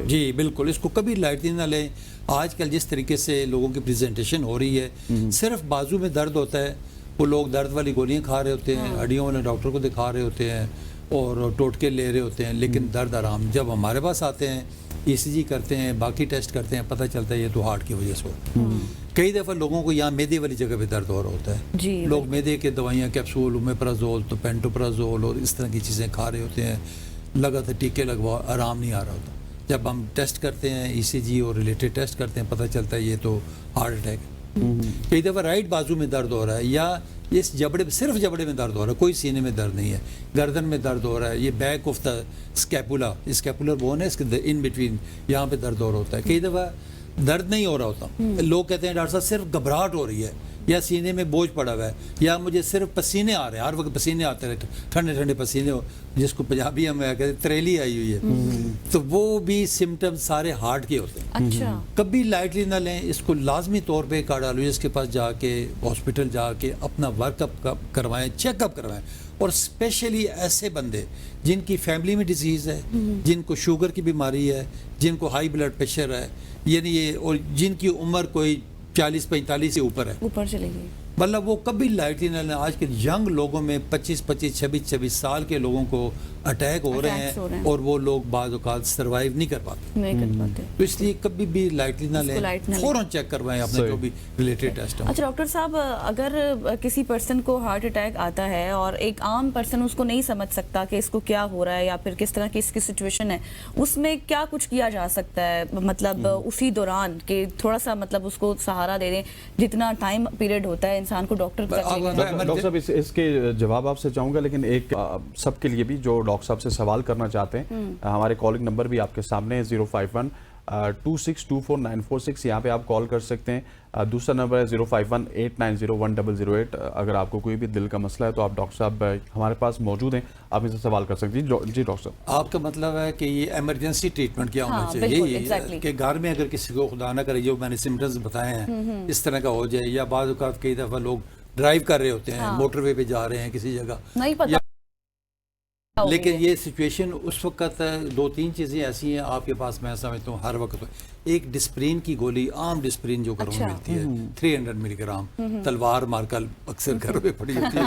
Speaker 5: جی بالکل، اس کو کبھی لائٹلی نہ لیں. آج کل جس طریقے سے لوگوں کی پریزنٹیشن ہو رہی ہے، صرف بازو میں درد ہوتا ہے، وہ لوگ درد والی گولیاں کھا رہے ہوتے ہیں، ہڈیوں والے ڈاکٹر کو دکھا رہے ہوتے ہیں اور ٹوٹکے لے رہے ہوتے ہیں، لیکن درد آرام. جب ہمارے پاس آتے ہیں ECG کرتے ہیں، باقی ٹیسٹ کرتے ہیں، پتہ چلتا ہے یہ تو ہارٹ کی وجہ سے ہو. کئی دفعہ لوگوں کو یہاں میدے والی جگہ پہ درد ہو رہا ہوتا ہے، لوگ میدے کے دوائیاں، کیپسول، اومیپرازول، تو پینٹوپرازول اور اس طرح کی چیزیں کھا رہے ہوتے ہیں، لگاتار ٹیکے لگوا، آرام نہیں آ رہا ہوتا. جب ہم ٹیسٹ کرتے ہیں ECG اور ریلیٹڈ ٹیسٹ کرتے ہیں، پتہ چلتا ہے یہ تو ہارٹ اٹیک ہے. کئی دفعہ رائٹ بازو میں درد ہو رہا ہے، یا اس جبڑے میں، صرف جبڑے میں درد ہو رہا ہے، کوئی سینے میں درد نہیں ہے، گردن میں درد ہو رہا ہے، یہ بیک آف دا اسکیپولا، اسکیپولر بون ہے اس کے ان بٹوین، یہاں پہ درد ہو رہا ہوتا ہے. کئی دفعہ درد نہیں ہو رہا ہوتا، لوگ کہتے ہیں ڈاکٹر صاحب صرف گھبراہٹ ہو رہی ہے، یا سینے میں بوجھ پڑا ہوا ہے، یا مجھے صرف پسینے آ رہے ہیں، ہر وقت پسینے آتے رہتے، ٹھنڈے ٹھنڈے پسینے، جس کو پنجابی ہم کہتے ہیں تریلی آئی ہوئی ہے، تو وہ بھی سمٹم سارے ہارٹ کے ہوتے ہیں. کبھی لائٹلی نہ لیں اس کو، لازمی طور پہ کارڈیالوجسٹ کے پاس جا کے، ہاسپٹل جا کے اپنا ورک اپ کروائیں، چیک اپ کروائیں. اور اسپیشلی ایسے بندے جن کی فیملی میں ڈیزیز ہے، جن کو شوگر کی بیماری ہے، جن کو ہائی بلڈ پریشر ہے، یعنی یہ، اور جن کی عمر کوئی 40-45 سے اوپر ہے،
Speaker 2: اوپر چلے گئی،
Speaker 5: مطلب وہ کبھی لائٹلی نہ لیں. آج کے ینگ لوگوں میں 25-26 سال کے لوگوں کو اٹیک ہو رہے ہیں، اور وہ لوگ بعض اوقات سروائیو نہیں کر پاتے. تو اس لیے کبھی بھی لائٹلی نہ لیں، فوراً چیک کروائیں اپنے جو بھی ریلیٹڈ ٹیسٹ.
Speaker 2: اچھا ڈاکٹر صاحب، اگر کسی پرسن کو ہارٹ اٹیک آتا ہے اور ایک عام پرسن اس کو نہیں سمجھ سکتا کہ اس کو کیا ہو رہا ہے یا پھر کس طرح کی اس کی سچویشن ہے، اس میں کیا کچھ کیا جا سکتا ہے، مطلب اسی دوران کہ تھوڑا سا مطلب اس کو سہارا دے دیں، جتنا ٹائم پیریڈ ہوتا ہے انسان کو ڈاکٹر
Speaker 1: ڈاکٹر صاحب اس کے جواب آپ سے چاہوں گا، لیکن ایک سب کے لیے بھی جو ڈاکٹر صاحب سے سوال کرنا چاہتے ہیں، ہمارے کالنگ نمبر بھی آپ کے سامنے ہے 051-2624-946، یہاں پہ آپ کال کر سکتے ہیں. دوسرا نمبر ہے 051-890-1008. اگر آپ کو کوئی بھی دل کا مسئلہ ہے تو آپ ڈاکٹر صاحب ہمارے پاس موجود ہیں، آپ ان سے سوال کر سکتے ہیں. جی ڈاکٹر صاحب،
Speaker 5: آپ کا مطلب ہے کہ یہ ایمرجنسی ٹریٹمنٹ کیا ہونا چاہیے، کہ گھر میں اگر کسی کو خدا نہ کرے جو میں نے سمٹمز بتائے ہیں اس طرح کا ہو جائے، یا بعض اوقات کئی دفعہ لوگ ڈرائیو کر رہے ہوتے ہیں، موٹر وے پہ جا رہے ہیں کسی جگہ،
Speaker 2: نہیں پتا،
Speaker 5: لیکن یہ سچویشن اس وقت 2-3 چیزیں ایسی ہیں آپ کے پاس، میں سمجھتا ہوں ہر وقت. ایک ڈسپرین کی گولی، عام ڈسپرین جو گھروں میں ملتی ہے 300 ملی گرام، تلوار مارکل اکثر گھروں پہ پڑی ہوتی ہے،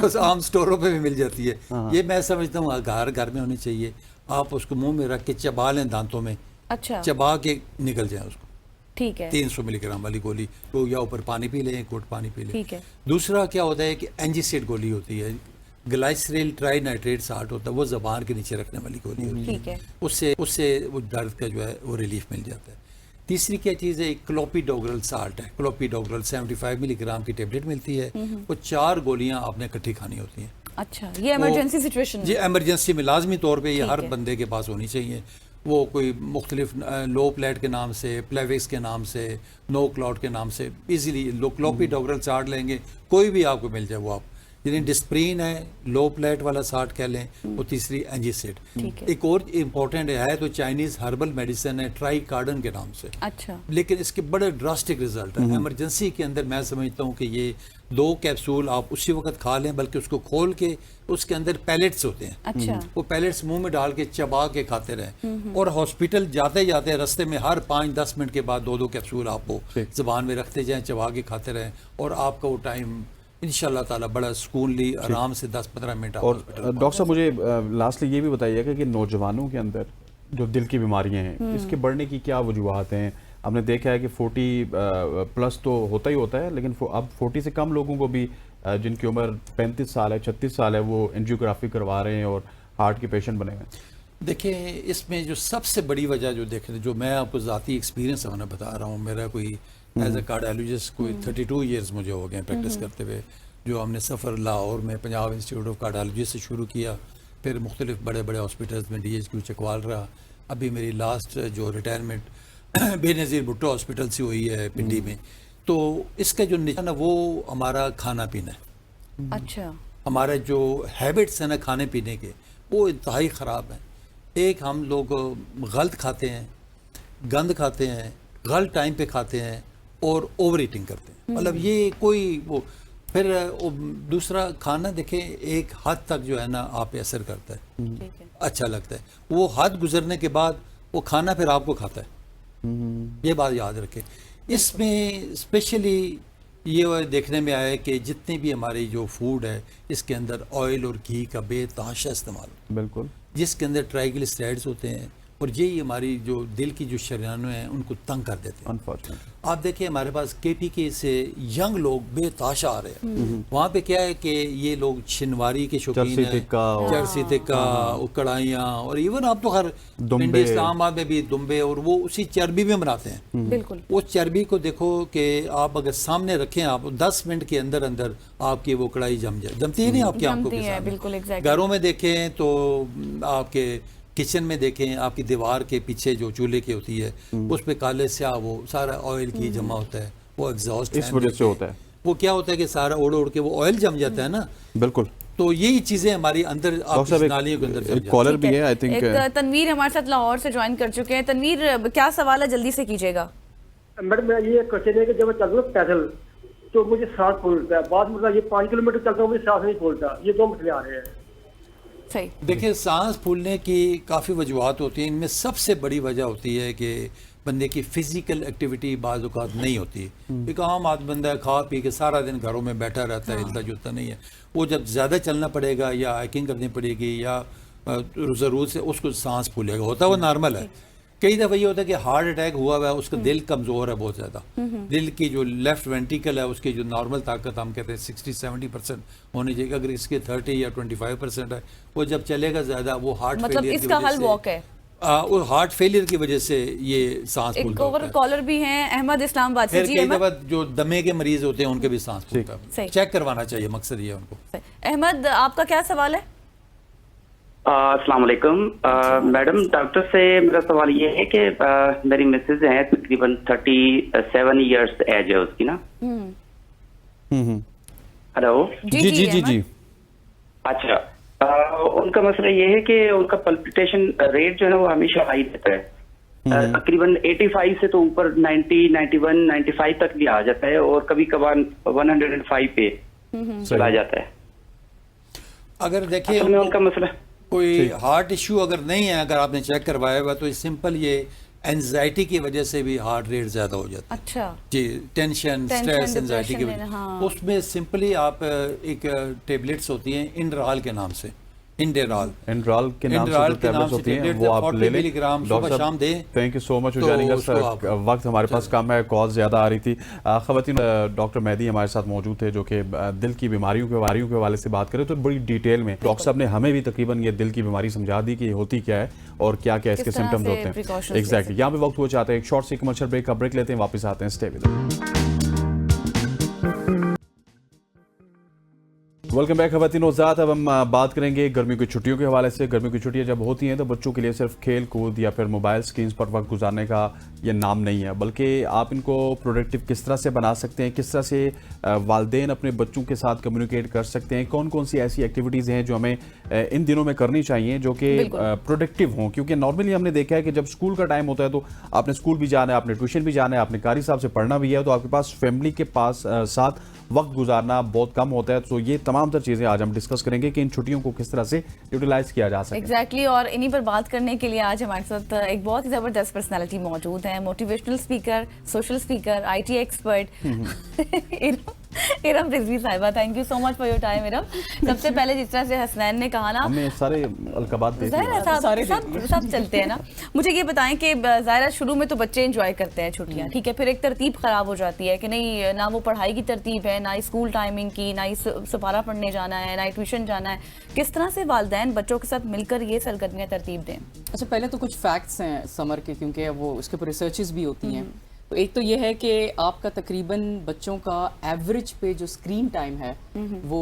Speaker 5: بس عام سٹوروں پہ بھی مل جاتی ہے. یہ میں سمجھتا ہوں گھر میں ہونی چاہیے. آپ اس کو منہ میں رکھ کے چبا لیں دانتوں میں، چبا کے نکل جائیں اس کو.
Speaker 2: ٹھیک ہے،
Speaker 5: 300 ملی گرام والی گولی، تو یا اوپر پانی پی لیں، گھٹ پانی پی لیں. دوسرا کیا ہوتا ہے کہ اینجیسیڈ گولی ہوتی ہے، گلائسریل ٹرائی نائٹریٹ سالٹ ہوتا ہے، وہ زبان کے نیچے رکھنے والی گولی ہوتی ہے، اس سے وہ درد کا جو ہے وہ ریلیف مل جاتا ہے. تیسری کیا چیز ہے، ایک کلوپیڈوگرل سالٹ ہے، کلوپیڈوگرل 75 ملی گرام کی ٹیبلٹ ملتی ہے، وہ 4 گولیاں آپ نے اکٹھی کھانی ہوتی ہیں.
Speaker 2: اچھا، یہ ایمرجنسی سچویشن،
Speaker 5: جی ایمرجنسی میں لازمی طور پہ یہ ہر بندے کے پاس ہونی چاہیے. وہ کوئی مختلف لو پلیٹ کے نام سے، پلیوکس کے نام سے، نو کلاؤڈ کے نام سے ایزیلی کلوپیڈوگرل سالٹ لیں گے، کوئی بھی آپ کو مل جائے وہ آپ، یعنی ڈسپرین ہے، لو پلیٹ والا سالٹ کہہ لیں، وہ تیسری اینجیسیڈ. ایک اور امپورٹنٹ ہے تو چائنیز ہربل میڈیسن ہے ٹرائی کارڈن کے نام سے. اچھا، لیکن اس کے بڑے ڈراسٹک ریزلٹ ہیں. ایمرجنسی کے اندر میں سمجھتا ہوں کہ یہ 2 کیپسول آپ اسی وقت کھا لیں، بلکہ اس کو کھول کے اس کے اندر پیلٹس ہوتے ہیں. اچھا، وہ پیلٹس منہ میں ڈال کے چبا کے کھاتے رہیں، اور ہاسپٹل جاتے جاتے رستے میں ہر 5-10 منٹ کے بعد 2 کیپسول آپ کو زبان میں رکھتے جائیں، چبا کے کھاتے رہیں، اور آپ کا وہ ٹائم انشاءاللہ تعالیٰ بڑا سکونلی آرام سے 10-15 منٹ.
Speaker 1: اور ڈاکٹر صاحب مجھے لاسٹلی یہ بھی بتائیے گا کہ نوجوانوں کے اندر جو دل کی بیماریاں ہیں اس کے بڑھنے کی کیا وجوہات ہیں؟ ہم نے دیکھا ہے کہ 40 پلس تو ہوتا ہی ہوتا ہے، لیکن اب 40 سے کم لوگوں کو بھی جن کی عمر 35 سال ہے 36 سال ہے وہ انجیوگرافی کروا رہے ہیں اور ہارٹ کے پیشنٹ بنے ہوئے ہیں۔
Speaker 5: دیکھیں اس میں جو سب سے بڑی وجہ جو دیکھ رہے جو میں آپ کو ذاتی ایکسپیرینس میں بتا رہا ہوں، میرا کوئی ایز اے کارڈیالوجسٹ کوئی 32 ایئرز مجھے ہو گئے ہیں پریکٹس کرتے ہوئے، جو ہم نے سفر لاہور میں پنجاب انسٹیٹیوٹ آف کارڈیالوجی سے شروع کیا، پھر مختلف بڑے بڑے ہاسپٹلز میں ڈی ایچ کیو چکوال رہا، ابھی میری لاسٹ جو ریٹائرمنٹ بے نظیر بھٹو ہاسپٹل سے ہوئی ہے پنڈی میں۔ تو اس کا جو نشان ہے وہ ہمارا کھانا پینا ہے،
Speaker 2: اچھا
Speaker 5: ہمارے جو ہیبٹس ہیں نا کھانے پینے کے وہ انتہائی خراب ہیں۔ ایک ہم لوگ غلط کھاتے ہیں، گند کھاتے ہیں، غلط ٹائم پہ کھاتے ہیں اور اوور ایٹنگ کرتے ہیں، مطلب یہ کوئی وہ پھر دوسرا کھانا دیکھیں ایک حد تک جو ہے نا آپ پہ اثر کرتا ہے، اچھا لگتا ہے، وہ حد گزرنے کے بعد وہ کھانا پھر آپ کو کھاتا ہے، یہ بات یاد رکھیں۔ اس میں اسپیشلی یہ دیکھنے میں آیا ہے کہ جتنے بھی ہماری جو فوڈ ہے اس کے اندر آئل اور گھی کا بے تحاشا استعمال ہوتا ہے،
Speaker 1: بالکل،
Speaker 5: جس کے اندر ٹرائیگلیسرائڈز ہوتے ہیں اور یہی ہماری جو دل کی جو شریانیں ہیں ان کو تنگ کر دیتے ہیں۔
Speaker 1: انفارچونیٹلی
Speaker 5: آپ دیکھیں ہمارے پاس کے پی کے سے ینگ لوگ بے تحاشا آ رہے ہیں، وہاں پہ کیا ہے کہ یہ لوگ شنواری کے شوقین ہیں، چرسی تکا، کڑھائیاں، اور ایون آپ تو خیر پنڈی اسلام آباد میں بھی دمبے، اور وہ اسی چربی میں بناتے ہیں۔
Speaker 2: بالکل
Speaker 5: اس چربی کو دیکھو کہ آپ اگر سامنے رکھیں آپ 10 منٹ کے اندر اندر آپ کی وہ کڑھائی جمتی ہے نہیں آپ کی آنکھوں کے سامنے۔ گھروں میں دیکھیں تو آپ کے کچن میں دیکھیں آپ کی دیوار کے پیچھے جو چولہے کی ہوتی ہے اس پہ کالے سیاہ وہ سارا آئل کی جمع ہوتا ہے، وہ ایگزاسٹ
Speaker 1: اس وجہ سے ہوتا ہے،
Speaker 5: وہ کیا ہوتا ہے کہ سارا اڑ اڑ کے وہ آئل جم جاتا ہے نا۔
Speaker 1: بالکل،
Speaker 5: تو یہی چیزیں ہماری اندر آپ کی نالیوں کے اندر جم جاتی ہیں۔
Speaker 1: کالر بھی ہے آئی تھنک،
Speaker 2: تنویر ہمارے ساتھ لاہور سے جوائن کر چکے ہیں۔ تنویر کیا سوال ہے جلدی سے کیجیے گا۔
Speaker 6: میڈم میں یہ کوشچن ہے کہ جب میں چلتا ہوں پیدل تو مجھے سانس پھولتا ہے، بعد میں یہ 5 کلومیٹر چلتا ہوں مجھے سانس نہیں پھولتا، یہ 2 مسئلے آ رہے ہیں۔
Speaker 5: دیکھیں سانس پھولنے کی کافی وجوہات ہوتی ہیں، ان میں سب سے بڑی وجہ ہوتی ہے کہ بندے کی فزیکل ایکٹیویٹی بعض اوقات نہیں ہوتی۔ ایک عام آدمی بندہ کھا پی کے سارا دن گھروں میں بیٹھا رہتا ہے، ہلتا جلتا نہیں ہے، وہ جب زیادہ چلنا پڑے گا یا ہائکنگ کرنی پڑے گی یا ضرورت سے اس کو سانس پھولے گا، ہوتا وہ نارمل ہے۔ کئی دفعہ یہ ہوتا ہے کہ ہارٹ اٹیک ہوا ہوا ہے، اس کا دل کمزور ہے بہت زیادہ، دل کی جو لیفٹ وینٹریکل ہے اس کی جو نارمل طاقت ہم کہتے ہیں 60-70% ہونی چاہیے، اگر اس کے 30 یا 25% ہے وہ جب چلے گا زیادہ وہ ہارٹ
Speaker 2: مطلب اس کا حل واک ہے،
Speaker 5: ہارٹ فیلئر کی وجہ سے یہ سانس پھولتا ہوتا ہے۔
Speaker 2: ایک کالر بھی ہیں احمد اسلام آباد سے۔
Speaker 5: پھر کئی دفعہ جو دمے کے مریض ہوتے ہیں ان کے بھی سانس پھولتا ہے، چیک کروانا چاہیے، مقصد یہ ہے ان کو۔
Speaker 2: احمد آپ کا کیا سوال ہے؟
Speaker 7: السلام علیکم میڈم، ڈاکٹر سے میرا سوال یہ ہے کہ میری مسز ہیں تقریباً 37 ایئرس ایج ہے اس کی نا۔ ہلو
Speaker 1: جی جی جی جی،
Speaker 7: اچھا، ان کا مسئلہ یہ ہے کہ ان کا پلپیٹیشن ریٹ جو ہے نا وہ ہمیشہ ہائی رہتا ہے، تقریباً 85 سے تو اوپر 90 91 95 تک بھی آ جاتا ہے، اور کبھی کبھار 105 پہ چلا جاتا ہے۔
Speaker 5: اگر دیکھیں
Speaker 7: ان کا مسئلہ
Speaker 5: کوئی ہارٹ ایشو اگر نہیں ہے، اگر آپ نے چیک کروایا ہوا تو سمپل یہ اینزائٹی کی وجہ سے بھی ہارٹ ریٹ زیادہ ہو جاتا ہے۔
Speaker 2: اچھا
Speaker 5: جی، ٹینشن، سٹریس، اینزائٹی کی وجہ سے اس میں سمپلی آپ ایک ٹیبلٹس ہوتی ہیں انڈرال کے نام سے،
Speaker 1: انڈرال کے نام سے جو ٹیبلٹس ہوتی ہیں وہ آپ لے لیں۔ ڈاکٹر صاحب thank you so much for joining us. وقت ہمارے پاس کم ہے، کال زیادہ آ رہی تھی۔ خواتین، ڈاکٹر مہدی ہمارے ساتھ موجود تھے جو کہ دل کی بیماریوں کے حوالے سے بات کرے تو بڑی ڈیٹیل میں ڈاکٹر صاحب نے ہمیں بھی تقریباً یہ دل کی بیماری سمجھا دی کہ یہ ہوتی کیا ہے اور کیا کیا اس کے سمپٹمز ہوتے ہیں۔ ایگزیکٹلی، یہاں پہ وقت ہو چاہتا ہے ایک شارٹ سی کمرشل بریک کا، بریک لیتے ہیں، واپس آتے ہیں، stay with us. Welcome back خواتین و حضرات، اب ہم بات کریں گے گرمیوں کی چھٹیوں کے حوالے سے۔ گرمیوں کی چھٹیاں جب ہوتی ہیں تو بچوں کے لیے صرف کھیل کود یا پھر موبائل سکرینز پر وقت گزارنے کا یہ نام نہیں ہے، بلکہ آپ ان کو پروڈکٹیو کس طرح سے بنا سکتے ہیں، کس طرح سے والدین اپنے بچوں کے ساتھ کمیونیکیٹ کر سکتے ہیں، کون کون سی ایسی ایکٹیویٹیز ہیں جو ہمیں ان دنوں میں کرنی چاہیے جو کہ پروڈکٹیو ہوں، کیونکہ نارملی ہم نے دیکھا ہے کہ جب اسکول کا ٹائم ہوتا ہے تو آپ نے اسکول بھی جانا ہے، آپ نے ٹیوشن بھی جانا ہے، آپ نے قاری صاحب سے پڑھنا بھی ہے، تو آپ کے پاس فیملی کے پاس ساتھ وقت گزارنا بہت کم ہوتا ہے۔ تو یہ تمام تر چیزیں آج ہم ڈسکس کریں گے کہ ان چھٹیوں کو کس طرح سے یوٹیلائز کیا جا سکے۔
Speaker 2: ایگزیکٹلی، اور انہی پر بات کرنے کے لیے آج ہمارے ساتھ ایک بہت ہی زبردست پرسنالٹی موجود ہے، motivational speaker, social speaker, IT expert Iram Rizvi साहिबा, thank you so much for your time Iram. सबसे पहले जिस तरह से हसनैन ने कहा ना,
Speaker 1: हमें सारे अलकबात दे दिए।
Speaker 2: सब चलते हैं ना। मुझे ये बताएं कि ज़ाहिर शुरू में तो बच्चे एंजॉय करते हैं छुट्टियां, ठीक है, फिर एक तरतीब ख़राब हो जाती है कि नहीं, ना वो पढ़ाई की तरतीब है, ना स्कूल टाइमिंग की, ना ही सफारा पढ़ने जाना है, ना ट्यूशन जाना है। किस तरह से वालिदैन बच्चों के साथ मिलकर ये सरगर्मियाँ तरतीब दें?
Speaker 8: अच्छा, पहले तो कुछ फैक्ट्स हैं समर के, क्योंकि वो उसके ऊपर रिसर्चेस भी होती हैं। तो एक तो ये है कि आपका तकरीबन बच्चों का एवरेज पे जो स्क्रीन टाइम है वो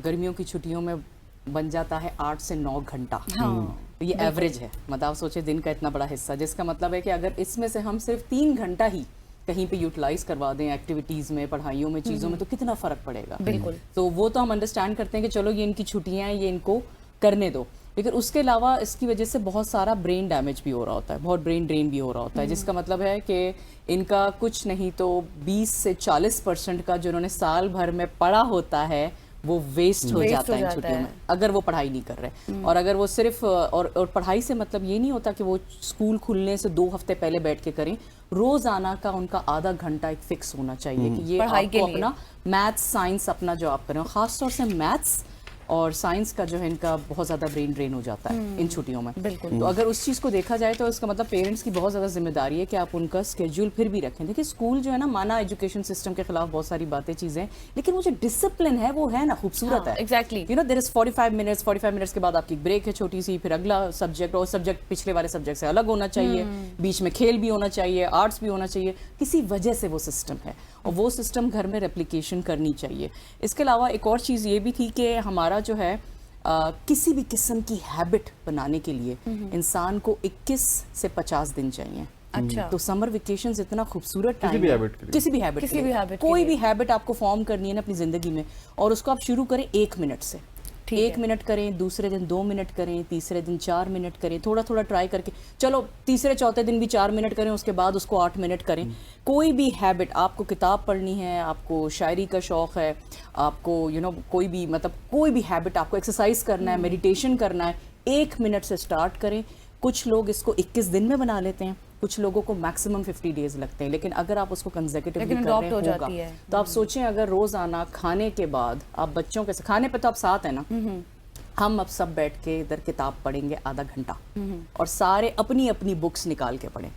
Speaker 8: गर्मियों की छुट्टियों में बन जाता है 8 से 9 घंटा। तो ये एवरेज है, मतलब आप सोचे दिन का इतना बड़ा हिस्सा, जिसका मतलब है कि अगर इसमें से हम सिर्फ 3 घंटा ही कहीं पे यूटिलाइज करवा दें एक्टिविटीज़ में, पढ़ाइयों में, चीज़ों में, तो कितना फ़र्क पड़ेगा।
Speaker 2: बिल्कुल।
Speaker 8: तो वो तो हम अंडरस्टैंड करते हैं कि चलो ये इनकी छुट्टियाँ हैं, ये इनको करने दो, लेकिन उसके अलावा इसकी वजह से बहुत सारा ब्रेन डैमेज भी हो रहा होता है, बहुत ब्रेन ड्रेन भी हो रहा होता है, जिसका मतलब है कि इनका कुछ नहीं तो 20 से 40% का जो उन्होंने साल भर में पढ़ा होता है वो वेस्ट हो जाता है इन छुट्टियों में, अगर वो पढ़ाई नहीं कर रहे। और अगर वो सिर्फ और पढ़ाई से मतलब ये नहीं होता कि वो स्कूल खुलने से 2 हफ्ते पहले बैठ के करें, रोजाना का उनका आधा घंटा एक फिक्स होना चाहिए कि ये आपको अपना मैथ्स साइंस अपना जो आप करें, खास तौर से मैथ्स और साइंस का जो है इनका बहुत ज़्यादा ब्रेन ड्रेन हो जाता है इन छुट्टियों में।
Speaker 2: बिल्कुल।
Speaker 8: तो अगर उस चीज़ को देखा जाए तो इसका मतलब पेरेंट्स की बहुत ज़्यादा जिम्मेदारी है कि आप उनका स्केड्यूल फिर भी रखें। देखिए स्कूल जो है ना, माना एजुकेशन सिस्टम के खिलाफ बहुत सारी बातें चीज़ें, लेकिन वो जो डिसिप्लिन है वो है ना, खूबसूरत है।
Speaker 2: Exactly.
Speaker 8: You know there is 45 minutes के बाद आपकी ब्रेक है छोटी सी, फिर अगला सब्जेक्ट, और सब्जेक्ट पिछले वाले सब्जेक्ट से अलग होना चाहिए, बीच में खेल भी होना चाहिए, आर्ट्स भी होना चाहिए, किसी वजह से वो सिस्टम है और वो सिस्टम घर में रेप्लिकेशन करनी चाहिए। इसके अलावा एक और चीज़ ये भी थी कि हमारा जो है किसी भी किस्म की हैबिट बनाने के लिए इंसान को 21 से 50 दिन चाहिए।
Speaker 2: अच्छा।
Speaker 8: तो समर वेकेशंस इतना खूबसूरत टाइम
Speaker 1: किसी भी
Speaker 8: है,
Speaker 1: हैबिट के लिए,
Speaker 8: किसी भी हैबिट कोई भी हैबिट आपको फॉर्म करनी है ना अपनी जिंदगी में, और उसको आप शुरू करें 1 मिनट से। 1 मिनट करें, दूसरे दिन 2 मिनट करें, तीसरे दिन 4 मिनट करें, थोड़ा थोड़ा ट्राई करके चलो तीसरे चौथे दिन भी 4 मिनट करें, उसके बाद उसको 8 मिनट करें। कोई भी हैबिट, आपको किताब पढ़नी है, आपको शायरी का शौक़ है, आपको कोई भी मतलब कोई भी हैबिट, आपको एक्सरसाइज करना है, मेडिटेशन करना है, 1 मिनट से स्टार्ट करें। कुछ लोग इसको 21 दिन में बना लेते हैं, कुछ लोगों को मैक्सिमम 50 डेज लगते हैं, लेकिन अगर आप उसको कंसेक्यूटिवली कर रहे होगा तो आप सोचें अगर रोजाना खाने के बाद आप बच्चों के खाने पे तो आप साथ है ना, हम अब सब बैठ के इधर किताब पढ़ेंगे आधा घंटा, और सारे अपनी अपनी बुक्स निकाल के पढ़ें,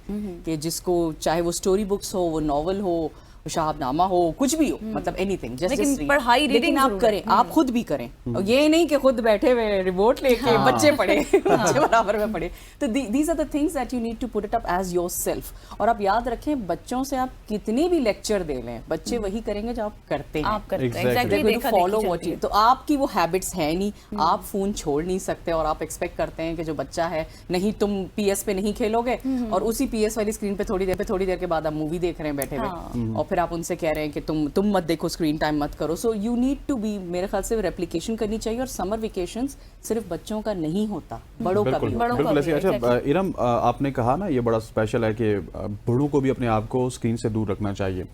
Speaker 8: कि जिसको चाहे वो स्टोरी बुक्स हो, वो नॉवल हो, शाहबनामा हो, कुछ भी हो, मतलब एनीथिंग, जस्ट पढ़ाई रीडिंग आप करें, आप खुद भी करें, और ये नहीं कि खुद बैठे हुए रिमोट लेके बच्चे पढ़े, बच्चे बराबर में पढ़े। तो these are the things that you need to put it up as yourself. और आप याद रखें, बच्चों से आप कितनी भी लेक्चर दे लें, बच्चे वही करेंगे जो आप करते हैं,
Speaker 2: आप करते हैं। Exactly,
Speaker 8: फॉलो व्हाट यू, तो आपकी वो हैबिट्स है नहीं, आप फोन छोड़ नहीं सकते, और आप एक्सपेक्ट करते हैं कि जो बच्चा है, नहीं तुम PS पे नहीं खेलोगे, और उसी PS वाली स्क्रीन पे थोड़ी देर के बाद आप मूवी देख रहे हैं बैठे हुए, और फिर आप उनसे कह रहे हैं कि तुम मत देखो, स्क्रीन टाइम मत करो। So you need to be, मेरे ख्याल से रेप्लिकेशन करनी चाहिए। और समर वेकेशंस सिर्फ बच्चों का नहीं होता, बड़ों का भी होता है।
Speaker 1: अच्छा इरम, आपने कहा ना ये बड़ा स्पेशल है कि बड़ों को भी अपने आप को स्क्रीन से दूर रखना चाहिए।